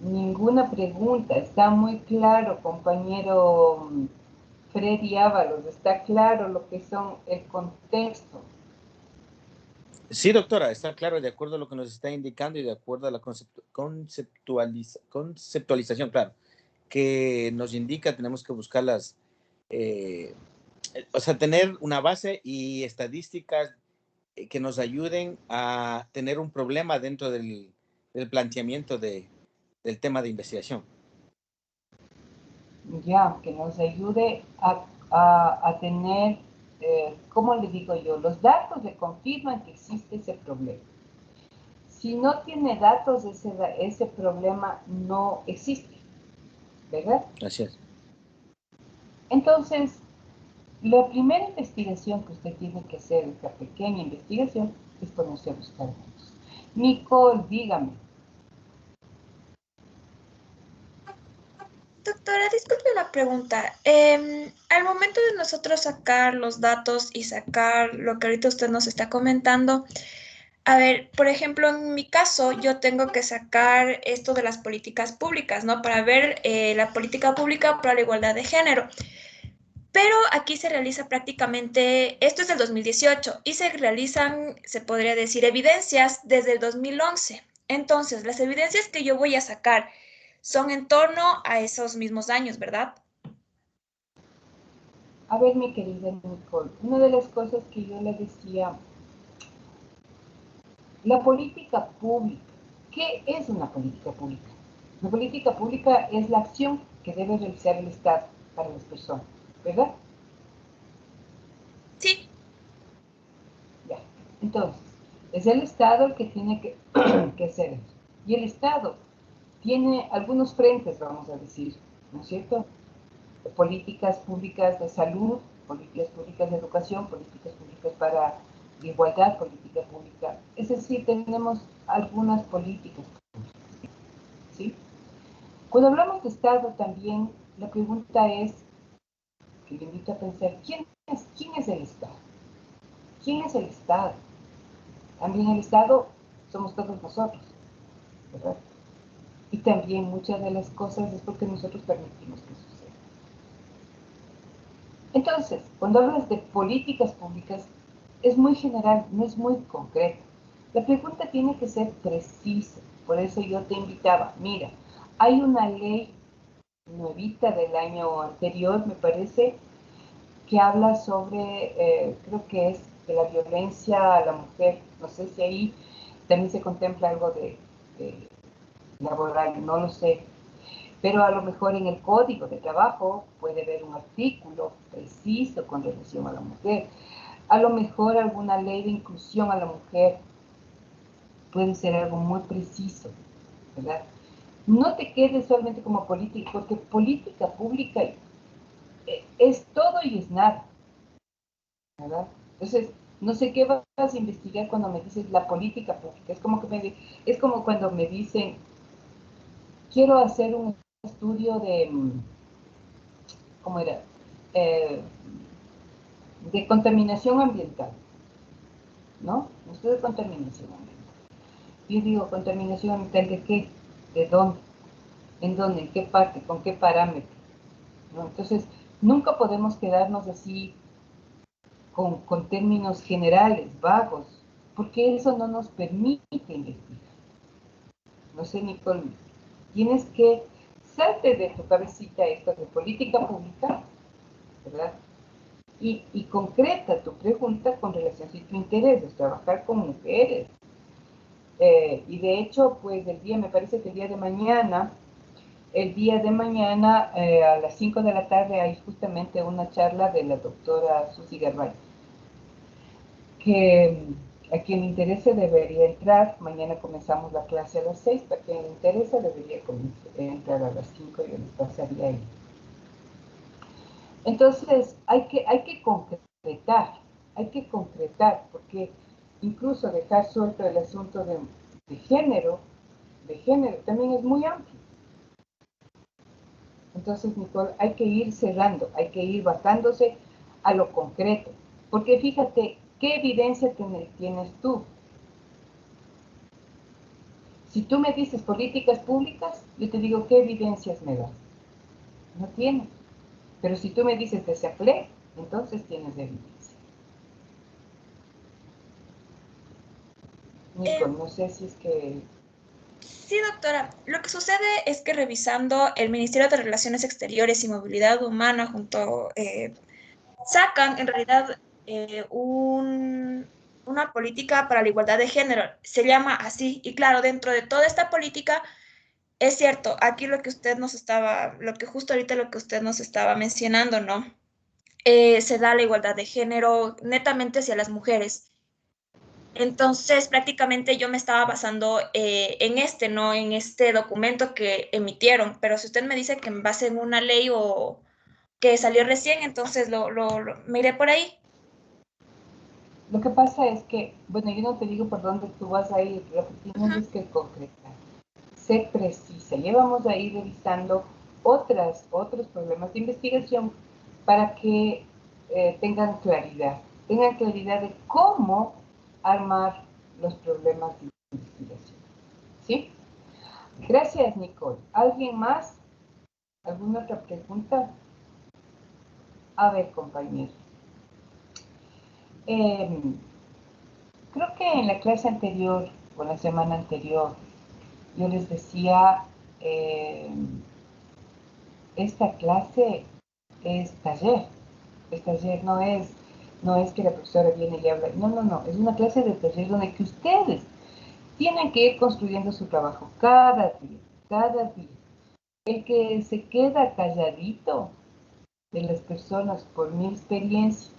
Ninguna pregunta. Está muy claro, compañero Freddy Ábalos. Está claro lo que son el contexto. Sí, doctora, está claro, de acuerdo a lo que nos está indicando y de acuerdo a la conceptualización, claro, que nos indica, tenemos que buscarlas, o sea, tener una base y estadísticas que nos ayuden a tener un problema dentro del planteamiento del tema de investigación. Ya, que nos ayude a tener, ¿cómo le digo yo? Los datos le confirman que existe ese problema. Si no tiene datos, ese problema no existe, ¿verdad? Así es. Entonces, la primera investigación que usted tiene que hacer, esta pequeña investigación, es ponerse a buscar datos. Nicole, dígame. Doctora, disculpe una pregunta. Al momento de nosotros sacar los datos y sacar lo que ahorita usted nos está comentando, A ver, por ejemplo, en mi caso, yo tengo que sacar esto de las políticas públicas, ¿no? Para ver la política pública para la igualdad de género. Pero aquí se realiza prácticamente, esto es del 2018, y se realizan, se podría decir, evidencias desde el 2011. Entonces, las evidencias que yo voy a sacar son en torno a esos mismos años, ¿verdad? A ver, mi querida Nicole, una de las cosas que yo le decía, la política pública, ¿qué es una política pública? La política pública es la acción que debe realizar el Estado para las personas, ¿verdad? Sí. Ya. Entonces, es el Estado el que tiene que hacer eso. Y el Estado tiene algunos frentes, vamos a decir, ¿no es cierto? Políticas públicas de salud, políticas públicas de educación, políticas públicas para igualdad, política pública. Es decir, tenemos algunas políticas públicas, ¿sí? Cuando hablamos de Estado también, la pregunta es, que le invito a pensar, ¿quién es el Estado? ¿Quién es el Estado? También el Estado somos todos nosotros, ¿verdad? Y también muchas de las cosas es porque nosotros permitimos que suceda. Entonces, cuando hablas de políticas públicas, es muy general, no es muy concreto. La pregunta tiene que ser precisa, por eso yo te invitaba, mira, hay una ley nuevita del año anterior, me parece, que habla sobre, creo que es de la violencia a la mujer, no sé si ahí también se contempla algo de laboral, no lo sé, pero a lo mejor en el Código de Trabajo puede haber un artículo preciso con relación a la mujer, a lo mejor alguna ley de inclusión a la mujer puede ser algo muy preciso, ¿verdad? No te quedes solamente como política, porque política pública es todo y es nada, ¿verdad? Entonces, no sé qué vas a investigar cuando me dices la política pública. Es como cuando me dicen, quiero hacer un estudio de, ¿cómo era? Eh, de contaminación ambiental, ¿no? Un estudio de contaminación ambiental. Yo digo, ¿contaminación ambiental de qué? ¿De dónde? ¿En dónde? ¿En qué parte? ¿Con qué parámetro? ¿No? Entonces, nunca podemos quedarnos así con términos generales, vagos, porque eso no nos permite investigar. No sé, Nicole, tienes que salte de tu cabecita esto de política pública, ¿verdad? Y concreta tu pregunta con relación a tu interés, es trabajar con mujeres. Y de hecho, pues me parece que el día de mañana a las 5 de la tarde hay justamente una charla de la doctora Susi Garbay, que a quien le interese debería entrar. Mañana comenzamos la clase a las 6, para quien le interese debería entrar a las 5 y yo les pasaría ahí. Entonces, hay que concretar, porque incluso dejar suelto el asunto de género también es muy amplio. Entonces, Nicole, hay que ir cerrando, hay que ir bajándose a lo concreto, porque fíjate, ¿qué evidencia tienes tú? Si tú me dices políticas públicas, yo te digo, ¿qué evidencias me das? No tienes. Pero si tú me dices desempleo, entonces tienes evidencia. Nicole, no sé si es que... Sí, doctora. Lo que sucede es que revisando el Ministerio de Relaciones Exteriores y Movilidad Humana sacan en realidad una política para la igualdad de género. Se llama así. Y claro, dentro de toda esta política, es cierto, aquí lo que justo ahorita lo que usted nos estaba mencionando, ¿no? Se da la igualdad de género netamente hacia las mujeres. Entonces, prácticamente yo me estaba basando ¿no? En este documento que emitieron, pero si usted me dice que en base en una ley o que salió recién, entonces me iré por ahí. Lo que pasa es que, bueno, yo no te digo por dónde tú vas a ir, lo que tienes es que concretar, ser precisa. Ya vamos a ir revisando otros problemas de investigación para que tengan claridad de cómo armar los problemas de investigación. ¿Sí? Gracias, Nicole. ¿Alguien más? ¿Alguna otra pregunta? A ver, compañeros. Creo que en la clase anterior, o la semana anterior, yo les decía, esta clase es taller. Es taller, no es que la profesora viene y habla. No. Es una clase de taller donde que ustedes tienen que ir construyendo su trabajo cada día. El que se queda calladito de las personas, por mi experiencia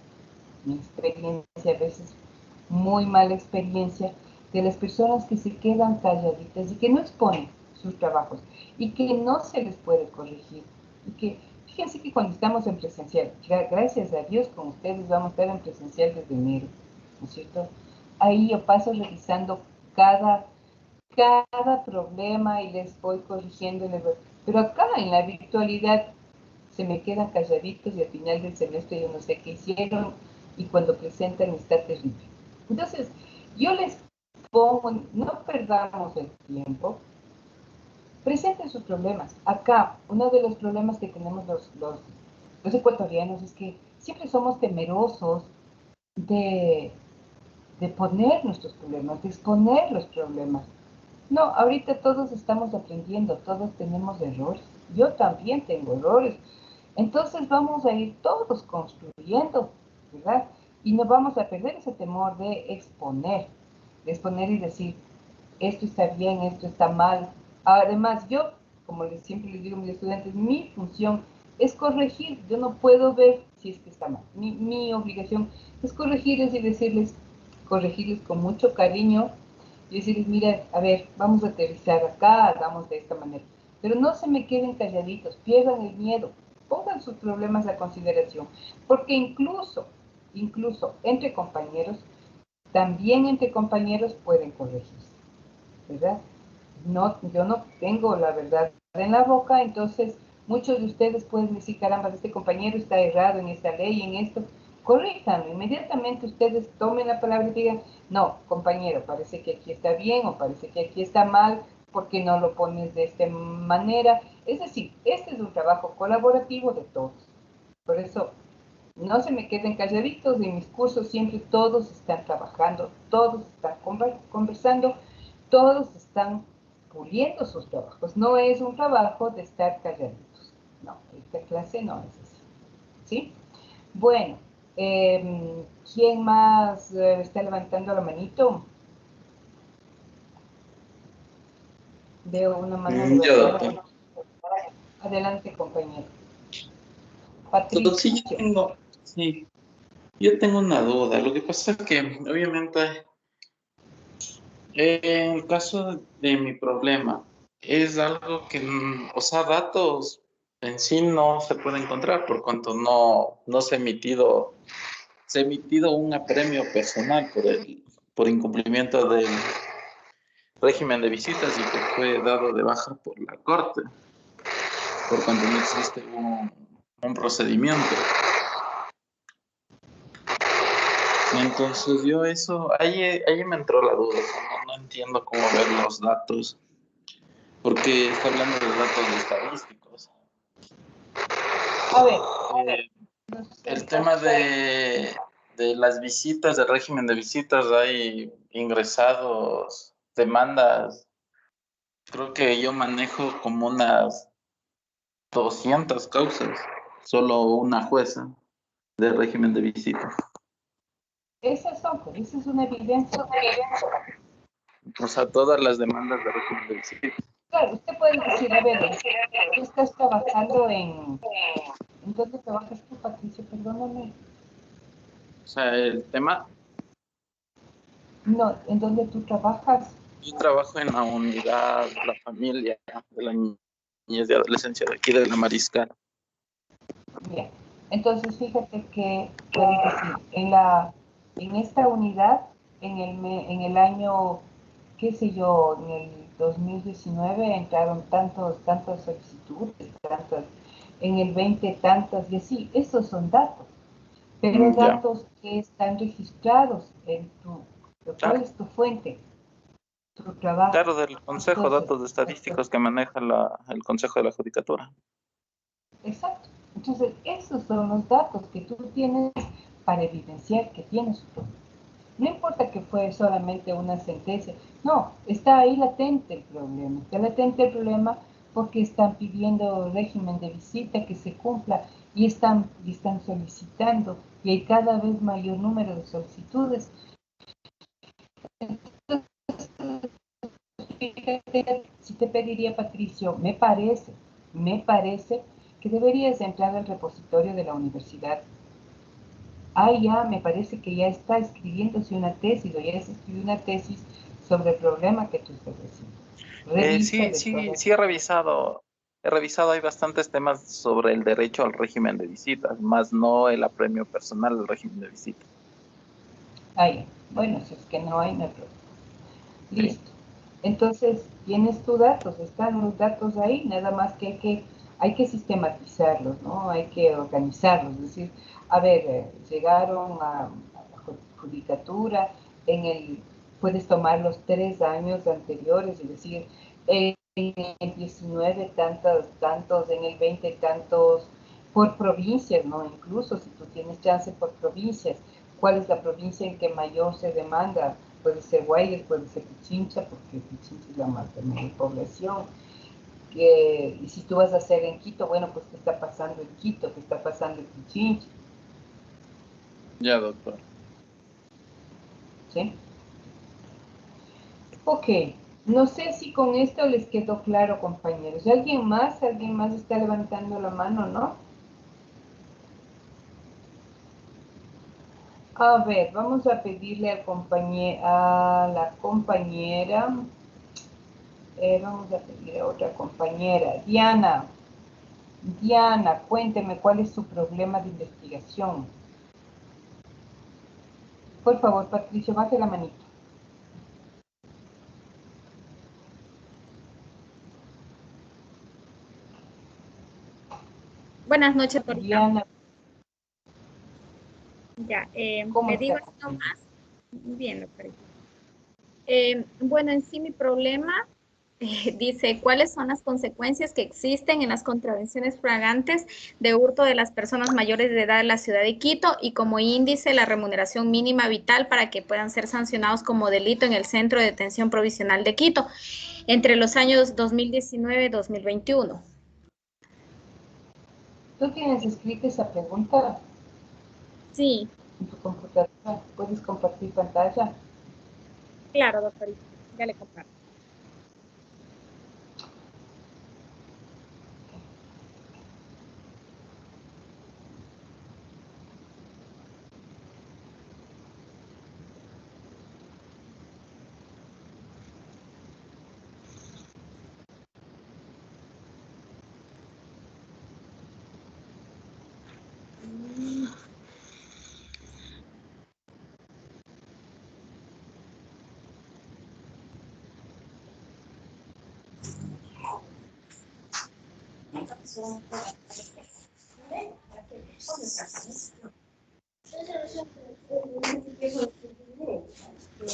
a veces muy mala experiencia, de las personas que se quedan calladitas y que no exponen sus trabajos y que no se les puede corregir. Y que, fíjense que cuando estamos en presencial, gracias a Dios con ustedes vamos a estar en presencial desde enero, ¿no es cierto? Ahí yo paso revisando cada problema y les voy corrigiendo. Pero acá en la virtualidad se me quedan calladitos y al final del semestre yo no sé qué hicieron y cuando presentan está terrible. Entonces, yo les pongo, no perdamos el tiempo, presenten sus problemas. Acá, uno de los problemas que tenemos los ecuatorianos es que siempre somos temerosos de poner nuestros problemas, de exponer los problemas. No, ahorita todos estamos aprendiendo, todos tenemos errores. Yo también tengo errores. Entonces vamos a ir todos construyendo, ¿verdad? Y no vamos a perder ese temor de exponer y decir, esto está bien, esto está mal. Además, yo, como siempre les digo a mis estudiantes, mi función es corregir. Yo no puedo ver si es que está mal. Mi obligación es corregirles y decirles, corregirles con mucho cariño y decirles, mira, a ver, vamos a aterrizar acá, hagamos de esta manera. Pero no se me queden calladitos, pierdan el miedo, pongan sus problemas a consideración, porque incluso entre compañeros, también entre compañeros pueden corregirse, ¿verdad? No, yo no tengo la verdad en la boca, entonces muchos de ustedes pueden decir, caramba, este compañero está errado en esta ley, en esto, corríjanlo. Inmediatamente ustedes tomen la palabra y digan, no, compañero, parece que aquí está bien o parece que aquí está mal, porque no lo pones de esta manera. Es decir, este es un trabajo colaborativo de todos. Por eso, no se me queden calladitos. En mis cursos siempre todos están trabajando, todos están conversando, todos están puliendo sus trabajos. No es un trabajo de estar calladitos. No, esta clase no es así. ¿Sí? Bueno, ¿quién más está levantando la manito? Veo una mano levantada. Adelante, compañero. Sí, yo tengo una duda. Lo que pasa es que, obviamente, en el caso de mi problema, es algo que, o sea, datos en sí no se puede encontrar por cuanto no se ha emitido un apremio personal por incumplimiento del régimen de visitas y que fue dado de baja por la corte, por cuanto no existe un procedimiento. Entonces yo ahí me entró la duda, no entiendo cómo ver los datos, porque está hablando de datos estadísticos. A ver. El tema de las visitas, del régimen de visitas, hay ingresados demandas, creo que yo manejo como unas 200 causas, solo una jueza de régimen de visitas. Esa es una evidencia. O sea, todas las demandas de régimen de visitas. Claro, usted puede decir, a ver, tú estás trabajando ¿en dónde trabajas tú, Patricia? Perdóname. O sea, el tema... No, ¿en dónde tú trabajas? Yo trabajo en la unidad, la familia de la niñez y adolescencia de aquí de la Mariscal. Bien, entonces fíjate que puedes decir, en esta unidad, en el año, qué sé yo, en el 2019 entraron tantas solicitudes, en el 20 tantas, y así, esos son datos, pero datos que están registrados en tu Pero ¿cuál es tu fuente? Tu trabajo. Claro, del Consejo de Entonces, Datos Estadísticos que maneja el Consejo de la Judicatura. exacto. Entonces, esos son los datos que tú tienes para evidenciar que tienes un problema. No importa que fue solamente una sentencia. No, está ahí latente el problema. Está latente el problema porque están pidiendo régimen de visita que se cumpla y están solicitando y hay cada vez mayor número de solicitudes. Entonces, si te pediría, Patricio, me parece que deberías entrar al repositorio de la universidad. Ya, me parece que ya está escribiéndose una tesis, o ya se escribió una tesis sobre el problema que tú estás haciendo. Sí, he revisado, hay bastantes temas sobre el derecho al régimen de visitas, más no el apremio personal al régimen de visitas. Ya. Bueno, si es que no hay, no hay problema. Listo. Entonces, tienes tus datos, están los datos ahí, nada más que hay que sistematizarlos, ¿no? Hay que organizarlos, es decir, a ver, llegaron a la judicatura, puedes tomar los 3 años anteriores y decir, en el 19 tantos, en el 20 tantos, por provincias, ¿no? Incluso si tú tienes chance por provincias, ¿cuál es la provincia en que mayor se demanda? Puede ser Guayas, puede ser Pichincha, porque Pichincha es la mayor población. Y si tú vas a hacer en Quito, bueno, pues ¿qué está pasando en Quito? ¿Qué está pasando en Pichincha? Ya, doctor. ¿Sí? Ok, no sé si con esto les quedó claro, compañeros. ¿Alguien más está levantando la mano, no? A ver, vamos a pedirle a la compañera, vamos a pedir a otra compañera, Diana, cuénteme cuál es su problema de investigación. Por favor, Patricio, baje la manita. Buenas noches, doctora. Diana. Ya, ¿Cómo le digo está? esto más. Bien, doctora. Bueno, en sí mi problema dice, ¿cuáles son las consecuencias que existen en las contravenciones flagrantes de hurto de las personas mayores de edad en la ciudad de Quito y como índice la remuneración mínima vital para que puedan ser sancionados como delito en el Centro de Detención Provisional de Quito entre los años 2019 y 2021? ¿Tú tienes escrita esa pregunta? Sí. ¿En tu computadora? ¿Puedes compartir pantalla? Claro, doctorita, ya le comparto.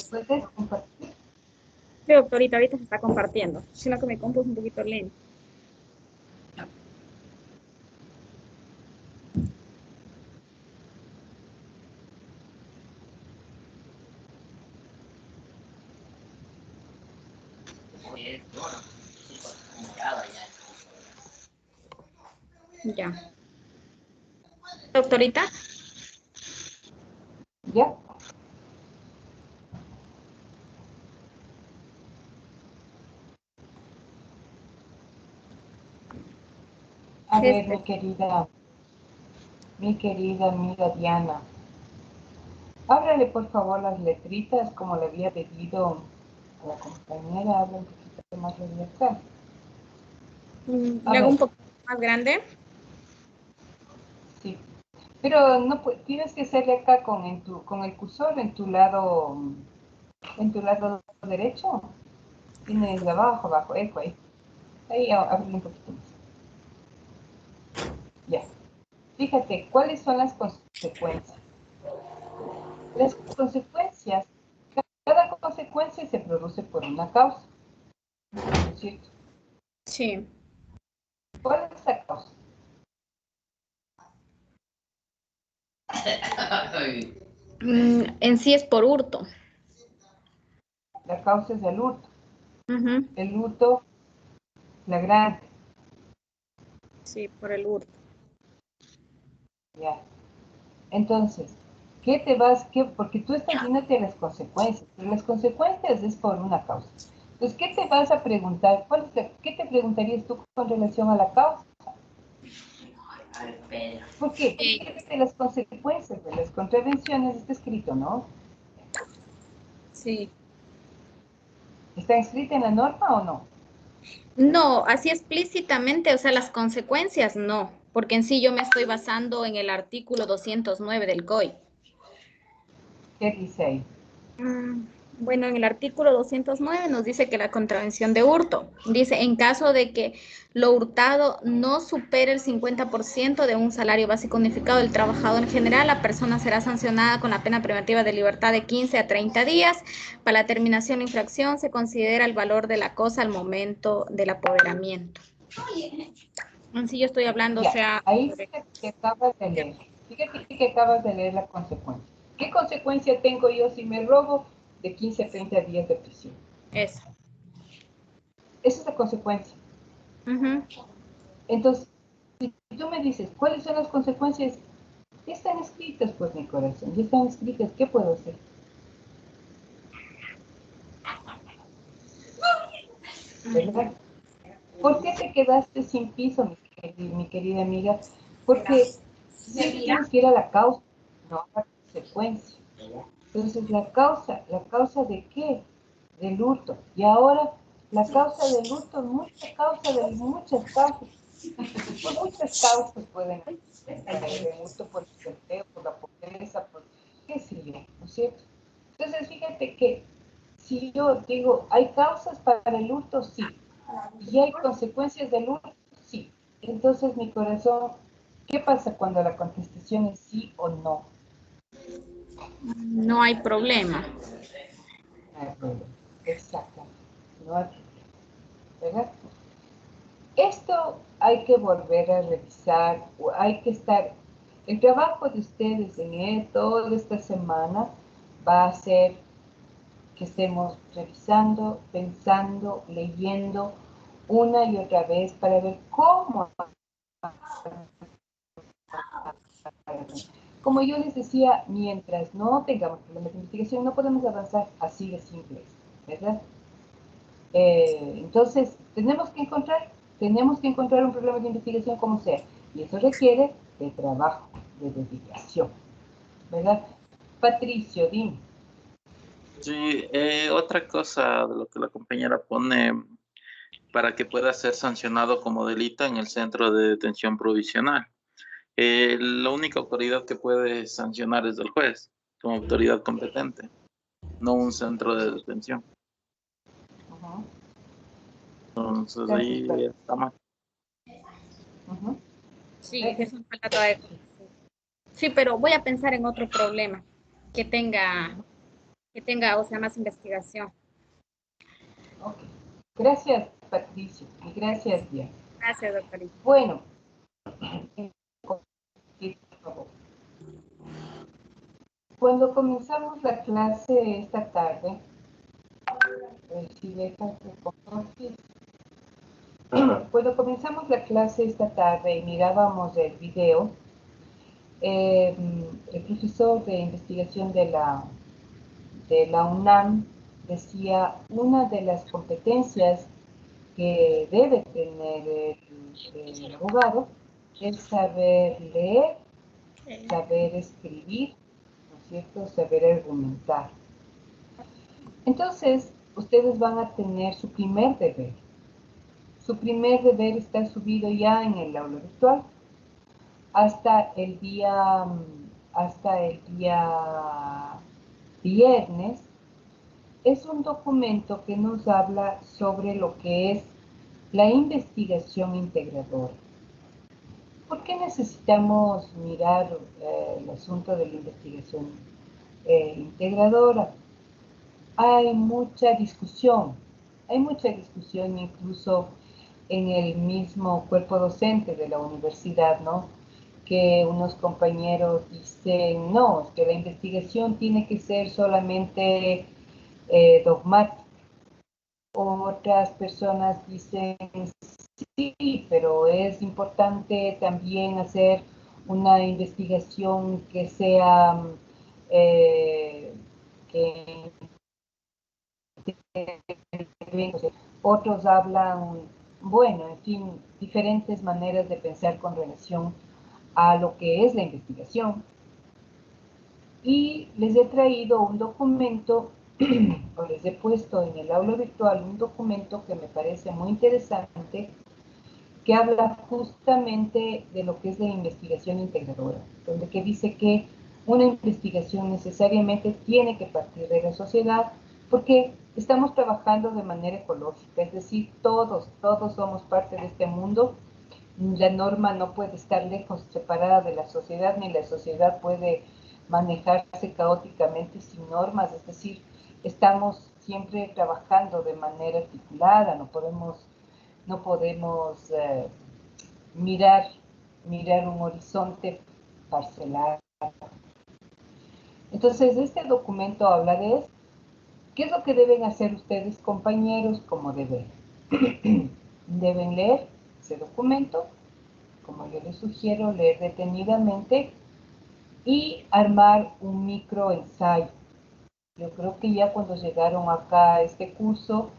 ¿Puedes compartir? Sí, doctorita, ahorita se está compartiendo, sino que me compu es un poquito lento. Ya. Doctorita. Ya. A ver, mi querida amiga Diana, ábrale por favor las letritas como le había pedido a la compañera, habla un poquito más de acá. ¿Le hago un poco más grande? Sí, pero no tienes que hacerle acá con el cursor en tu lado derecho. Tienes de abajo, eco ahí. Ahí abre un poquito más. Ya. Fíjate, ¿cuáles son las consecuencias? Las consecuencias, consecuencia se produce por una causa. ¿No es cierto? Sí. ¿Cuál es la causa? En sí es por hurto. La causa es el hurto. Ujú. El hurto flagrante. Sí, por el hurto. Ya. Entonces, porque tú estás yéndote a las consecuencias, pero las consecuencias es por una causa. Entonces, ¿qué te vas a preguntar? ¿Qué te preguntarías tú con relación a la causa? ¿Por qué? Porque de las consecuencias de las contravenciones está escrito, ¿no? Sí. ¿Está escrita en la norma o no? No, así explícitamente, o sea, las consecuencias no, porque en sí yo me estoy basando en el artículo 209 del COI. ¿Qué dice ahí? Bueno, en el artículo 209 nos dice que la contravención de hurto, dice, en caso de que lo hurtado no supere el 50% de un salario básico unificado del trabajador en general, la persona será sancionada con la pena privativa de libertad de 15 a 30 días. Para la terminación de la infracción se considera el valor de la cosa al momento del apoderamiento. Sí, yo estoy hablando, Ya, o sea... ahí fíjate que acabas de leer. Fíjate que acabas de leer la consecuencia. ¿Qué consecuencia tengo yo si me robo? De 15 a 30 días de prisión. Eso. Esa es la consecuencia. Entonces, si tú me dices, ¿cuáles son las consecuencias? Ya están escritas, pues, mi corazón. Ya están escritas. ¿Qué puedo hacer? ¿Verdad? ¿Por qué te quedaste sin piso, mi querida amiga? Porque siempre tienes que ir a la causa, no a la consecuencia. Entonces, ¿la causa de qué? Del hurto. Y ahora, la causa del hurto, muchas causas. Por muchas causas pueden haber de hurto, por el desempleo, por la pobreza, por qué sé yo, ¿no es cierto? Entonces, fíjate que si yo digo, ¿hay causas para el hurto? Sí. ¿Y hay consecuencias del hurto? Sí. Entonces, mi corazón, ¿qué pasa cuando la contestación es sí o no? No hay problema. No hay problema. Exactamente. No hay problema. ¿Verdad? Esto hay que volver a revisar, hay que estar, el trabajo de ustedes en toda esta semana va a ser que estemos revisando, pensando, leyendo una y otra vez para ver cómo. Como yo les decía, mientras no tengamos problemas de investigación, no podemos avanzar así de simple, ¿verdad? Entonces, tenemos que encontrar un problema de investigación como sea, y eso requiere de trabajo, de dedicación, ¿verdad? Patricio, dime. Sí, otra cosa de lo que la compañera pone para que pueda ser sancionado como delito en el centro de detención provisional. La única autoridad que puede sancionar es el juez, como autoridad competente, no un centro de detención. Entonces ahí está mal. Sí, es un falta de... Sí, pero voy a pensar en otro problema que tenga, o sea, más investigación. Ok. Gracias, Patricio, y gracias, Diana. Gracias, doctorita. Bueno, por favor. Cuando comenzamos la clase esta tarde, cuando comenzamos la clase esta tarde y mirábamos el video, el profesor de investigación de la UNAM decía una de las competencias que debe tener el abogado es saber leer, saber escribir, ¿no es cierto? Saber argumentar. Entonces, ustedes van a tener su primer deber. Su primer deber está subido ya en el aula virtual hasta el día viernes. Es un documento que nos habla sobre lo que es la investigación integradora. ¿Por qué necesitamos mirar el asunto de la investigación integradora? hay mucha discusión incluso en el mismo cuerpo docente de la universidad, ¿no? Que unos compañeros dicen, no, es que la investigación tiene que ser solamente dogmática. Otras personas dicen, sí, pero es importante también hacer una investigación que sea, que otros hablan, bueno, en fin, diferentes maneras de pensar con relación a lo que es la investigación. Y les he traído un documento, o les he puesto en el aula virtual un documento que me parece muy interesante, que habla justamente de lo que es la investigación integradora, donde que dice que una investigación necesariamente tiene que partir de la sociedad, porque estamos trabajando de manera ecológica, es decir, todos somos parte de este mundo. La norma no puede estar lejos, separada de la sociedad, ni la sociedad puede manejarse caóticamente sin normas, es decir, estamos siempre trabajando de manera articulada, no podemos mirar un horizonte parcelar. Entonces, este documento habla de esto. ¿Qué es lo que deben hacer ustedes, compañeros, como deber? Deben leer ese documento, como yo les sugiero, leer detenidamente y armar un microensayo. Yo creo que ya cuando llegaron acá a este curso,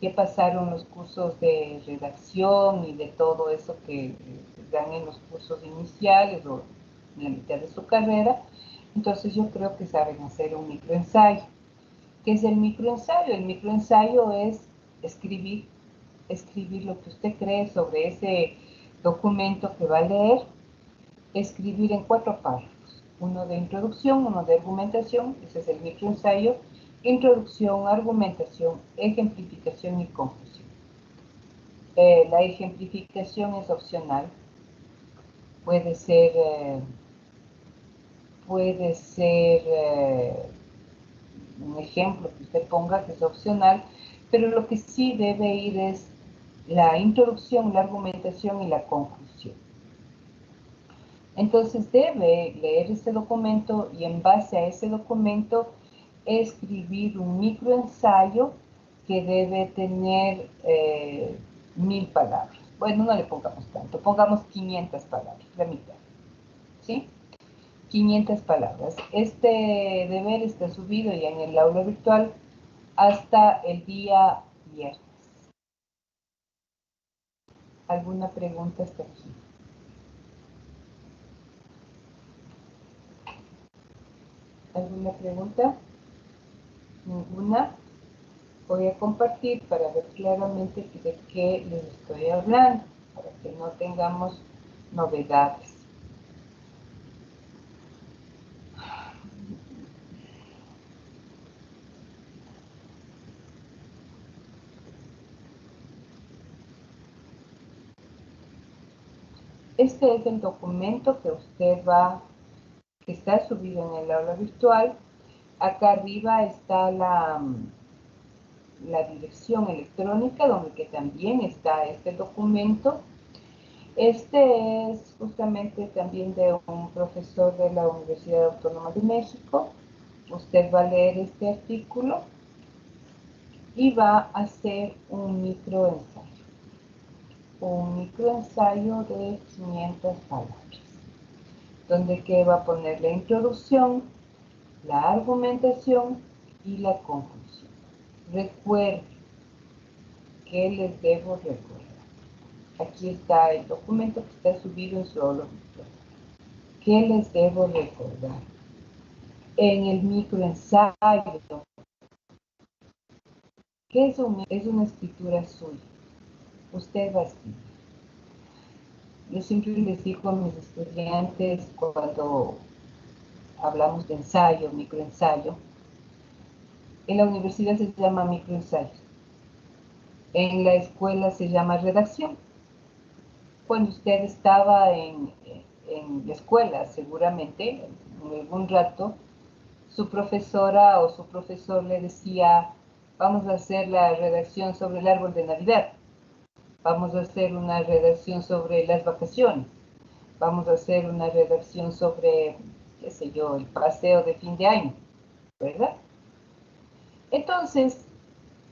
que pasaron los cursos de redacción y de todo eso que dan en los cursos iniciales o en la mitad de su carrera, entonces yo creo que saben hacer un microensayo. ¿Qué es el microensayo? El microensayo es escribir lo que usted cree sobre ese documento que va a leer, escribir en 4 párrafos, uno de introducción, uno de argumentación, ese es el microensayo, introducción, argumentación, ejemplificación y conclusión. La ejemplificación es opcional, puede ser un ejemplo que usted ponga que es opcional, pero lo que sí debe ir es la introducción, la argumentación y la conclusión. Entonces debe leer ese documento y en base a ese documento escribir un microensayo que debe tener 1000 palabras. Bueno, no le pongamos tanto, pongamos 500 palabras, la mitad, ¿sí? 500 palabras. Este deber está subido ya en el aula virtual hasta el día viernes. ¿Alguna pregunta hasta aquí? ¿Alguna pregunta? ¿Ninguna? Voy a compartir para ver claramente de qué les estoy hablando, para que no tengamos novedades. Este es el documento que que está subido en el aula virtual. Acá arriba está la dirección electrónica, donde que también está este documento. Este es justamente también de un profesor de la Universidad Autónoma de México. Usted va a leer este artículo y va a hacer un microensayo de 500 palabras, donde que va a poner la introducción, la argumentación y la conclusión. Recuerden que les debo recordar. Aquí está el documento que está subido en su aula virtual. ¿Qué les debo recordar? En el microensayo, ¿qué es una escritura suya? Usted va a escribir. Yo siempre les digo a mis estudiantes cuando hablamos de ensayo, microensayo, en la universidad se llama microensayo, en la escuela se llama redacción. Cuando usted estaba en la escuela, seguramente, en algún rato, su profesora o su profesor le decía, vamos a hacer la redacción sobre el árbol de Navidad, vamos a hacer una redacción sobre las vacaciones, vamos a hacer una redacción sobre, qué sé yo, el paseo de fin de año, ¿verdad? Entonces,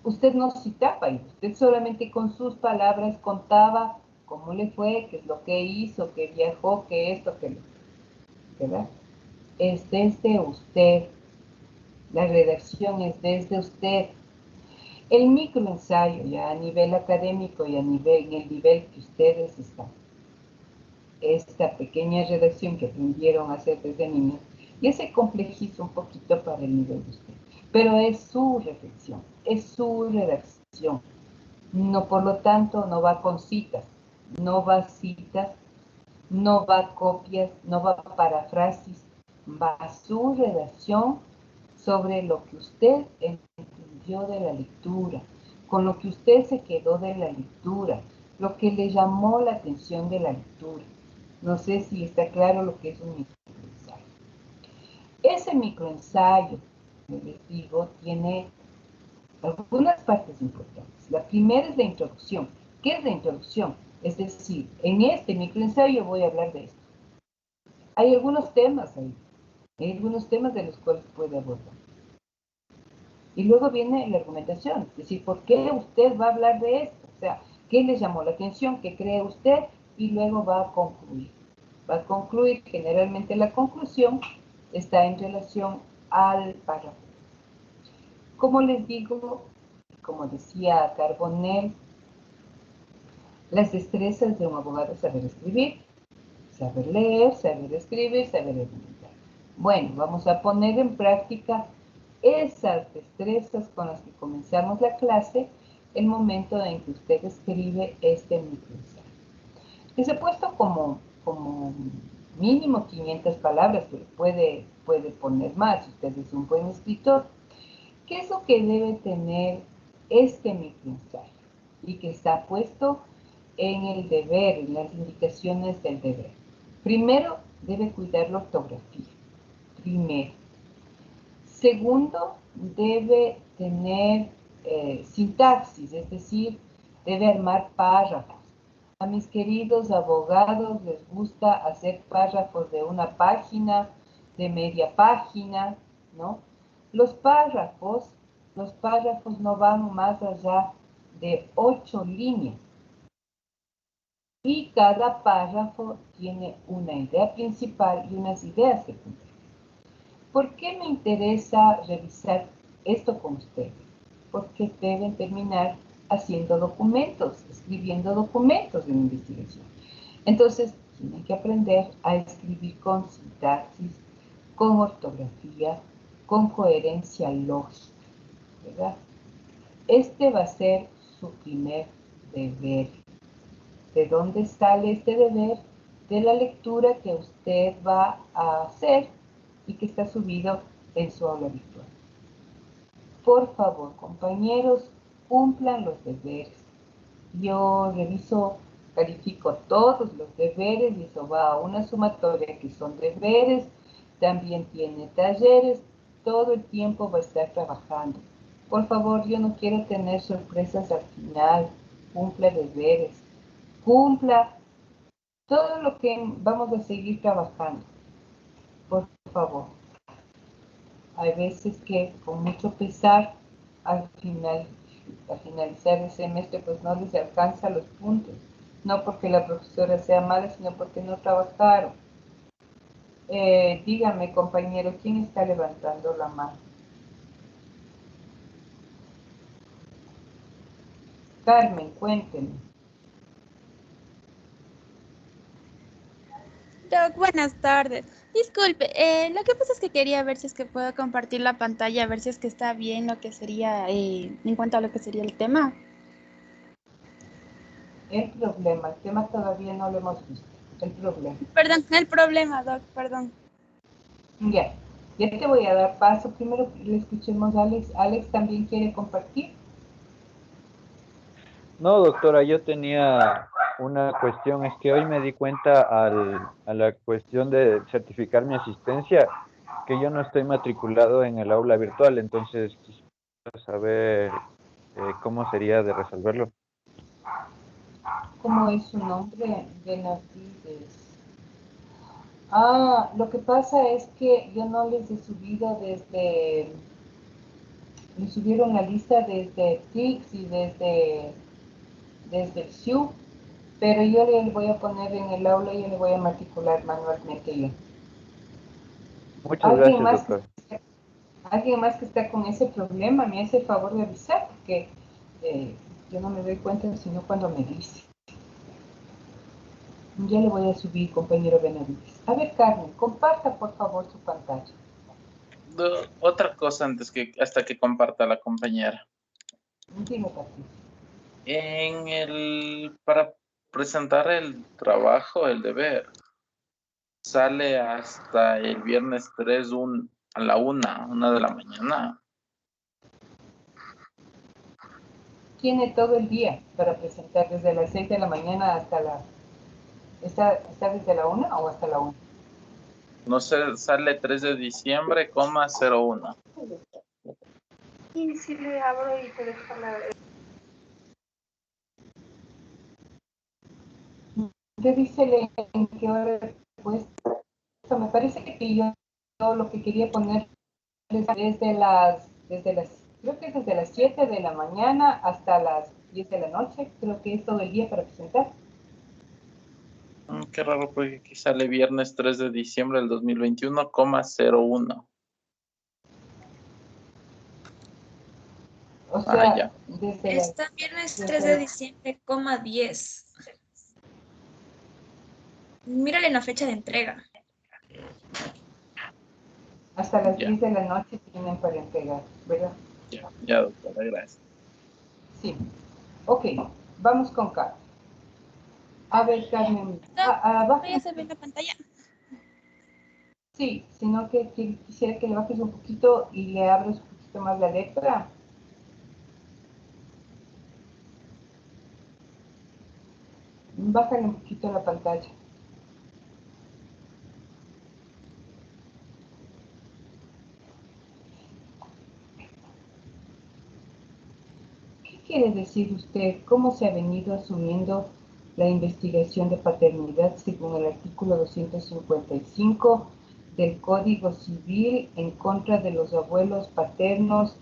usted no citaba, y usted solamente con sus palabras contaba cómo le fue, qué es lo que hizo, que viajó, que esto, que lo, ¿verdad? Es desde usted, la redacción es desde usted. El microensayo, ya a nivel académico y en el nivel que ustedes están, esta pequeña redacción que aprendieron a hacer desde niños, ya se complejiza un poquito para el nivel de usted, pero es su reflexión, es su redacción. No, por lo tanto, no va con citas, no va citas, no va copias, no va parafrasis, va su redacción sobre lo que usted entendió de la lectura, con lo que usted se quedó de la lectura, lo que le llamó la atención de la lectura. No sé si está claro lo que es un microensayo. Ese microensayo, les digo, tiene algunas partes importantes. La primera es la introducción. ¿Qué es la introducción? Es decir, en este microensayo voy a hablar de esto. Hay algunos temas ahí, hay algunos temas de los cuales puede abordar. Y luego viene la argumentación, es decir, ¿por qué usted va a hablar de esto? O sea, ¿qué le llamó la atención? ¿Qué cree usted? Y luego va a concluir. Va a concluir, generalmente la conclusión está en relación al párrafo. Como les digo, como decía Carbonell, las destrezas de un abogado es saber escribir, saber leer, saber escribir, saber argumentar. Bueno, vamos a poner en práctica esas destrezas con las que comenzamos la clase el momento en que usted escribe este microensayo. Les he puesto como mínimo 500 palabras, pero puede poner más, usted es un buen escritor. ¿Qué es lo que debe tener este microensayo? Y que está puesto en el deber, en las indicaciones del deber. Primero, debe cuidar la ortografía. Primero. Segundo, debe tener sintaxis, es decir, debe armar párrafos. A mis queridos abogados les gusta hacer párrafos de una página, de media página, ¿no? Los párrafos no van más allá de 8 líneas. Y cada párrafo tiene una idea principal y unas ideas secundarias. ¿Por qué me interesa revisar esto con ustedes? Porque deben terminar haciendo documentos, escribiendo documentos de investigación. Entonces, tienen que aprender a escribir con sintaxis, con ortografía, con coherencia lógica, ¿verdad? Este va a ser su primer deber. ¿De dónde sale este deber? De la lectura que usted va a hacer y que está subido en su aula virtual. Por favor, compañeros, cumplan los deberes. Yo reviso, califico todos los deberes y eso va a una sumatoria que son deberes, también tiene talleres, todo el tiempo va a estar trabajando. Por favor, yo no quiero tener sorpresas al final, cumpla deberes, cumpla todo lo que vamos a seguir trabajando. Por favor. Hay veces que con mucho pesar, al finalizar el semestre, pues no les alcanza los puntos. No porque la profesora sea mala, sino porque no trabajaron. Dígame, compañero, ¿quién está levantando la mano? Carmen, cuéntenme. Doc, buenas tardes. Disculpe, lo que pasa es que quería ver si es que puedo compartir la pantalla, a ver si es que está bien lo que sería, en cuanto a lo que sería el tema. El tema todavía no lo hemos visto. El problema, Doc, perdón. Ya te voy a dar paso. Primero le escuchemos a Alex. ¿Alex también quiere compartir? No, doctora, yo tenía una cuestión, es que hoy me di cuenta a la cuestión de certificar mi asistencia, que yo no estoy matriculado en el aula virtual, entonces quisiera saber cómo sería de resolverlo. ¿Cómo es su nombre? Benavides. Ah, lo que pasa es que yo no les he subido desde... Me subieron la lista desde Tix y desde el SIU, pero yo le voy a poner en el aula y yo le voy a matricular manualmente yo. Muchas gracias, doctor. Alguien más que está con ese problema me hace el favor de avisar, porque yo no me doy cuenta sino cuando me dice. Ya le voy a subir, compañero Benavides. A ver, Carmen, comparta por favor su pantalla. Otra cosa hasta que comparta la compañera. Dime, Patricia. Para presentar el trabajo, el deber, sale hasta el viernes 3 a la 1 de la mañana. Tiene todo el día para presentar, desde las 6 de la mañana hasta la... ¿Está desde la 1 o hasta la 1? No sé, sale 3 de diciembre, 01. Y si le abro y te dejo la... Revísele en qué hora pues. Me parece que yo lo que quería poner es creo que es desde las 7 de la mañana hasta las 10 de la noche. Creo que es todo el día para presentar. Qué raro, porque aquí sale viernes 3 de diciembre del 2021, 01. O sea, ya. Está viernes 3 de diciembre, 10. Mírale en la fecha de entrega. Hasta las 10 de la noche tienen para entregar, ¿verdad? Ya, doctora, gracias. Sí. Ok, vamos con Carmen. A ver, Carmen. ¿Abajo ya se ve la pantalla? Sí, sino que quisiera que le bajes un poquito y le abres un poquito más la letra. Bájale un poquito la pantalla. ¿Qué quiere decir usted? ¿Cómo se ha venido asumiendo la investigación de paternidad según el artículo 255 del Código Civil en contra de los abuelos paternos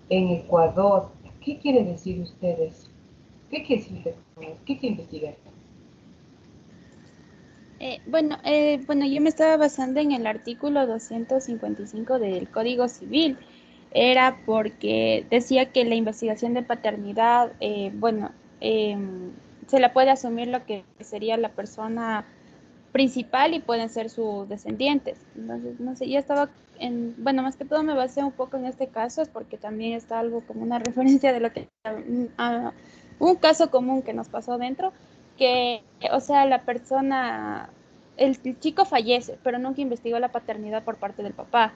en Ecuador? ¿Qué quiere decir ustedes? ¿Qué quiere decir usted? ¿Qué quiere investigar? Bueno, yo me estaba basando en el artículo 255 del Código Civil. Era porque decía que la investigación de paternidad, se la puede asumir lo que sería la persona principal y pueden ser sus descendientes. Entonces, no sé, yo estaba más que todo me basé un poco en este caso, es porque también está algo como una referencia de lo que, un caso común que nos pasó dentro, que, o sea, la persona, el chico fallece, pero nunca investigó la paternidad por parte del papá.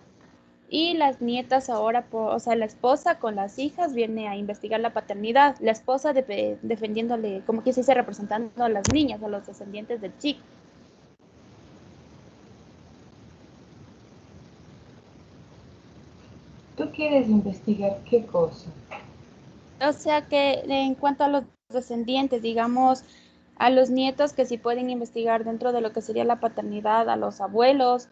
Y las nietas ahora, o sea, la esposa con las hijas viene a investigar la paternidad, la esposa defendiéndole, como que se dice, representando a las niñas, a los descendientes del chico. ¿Tú quieres investigar qué cosa? O sea que en cuanto a los descendientes, digamos, a los nietos que sí pueden investigar dentro de lo que sería la paternidad, a los abuelos,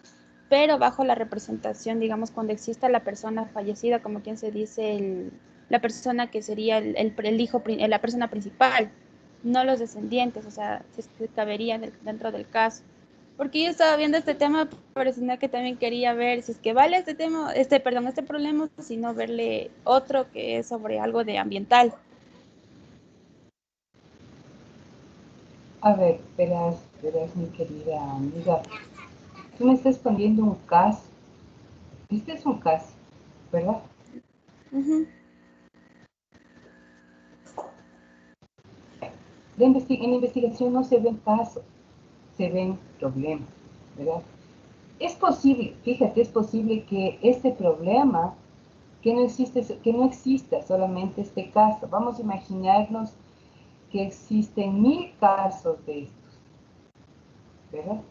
pero bajo la representación, digamos, cuando exista la persona fallecida, como quien se dice, la persona que sería el hijo, la persona principal, no los descendientes, o sea, se cabería dentro del caso. Porque yo estaba viendo este tema, pero sino que también quería ver si es que vale este tema, este problema, sino verle otro que es sobre algo de ambiental. A ver, verás, mi querida amiga. Tú me estás poniendo un caso. Este es un caso, ¿verdad? Uh-huh. En la investigación no se ven casos, se ven problemas, ¿verdad? Es posible, fíjate, es posible que este problema, que no exista solamente este caso. Vamos a imaginarnos que existen 1000 casos de estos, ¿verdad?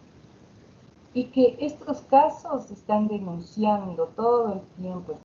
y que estos casos se están denunciando todo el tiempo.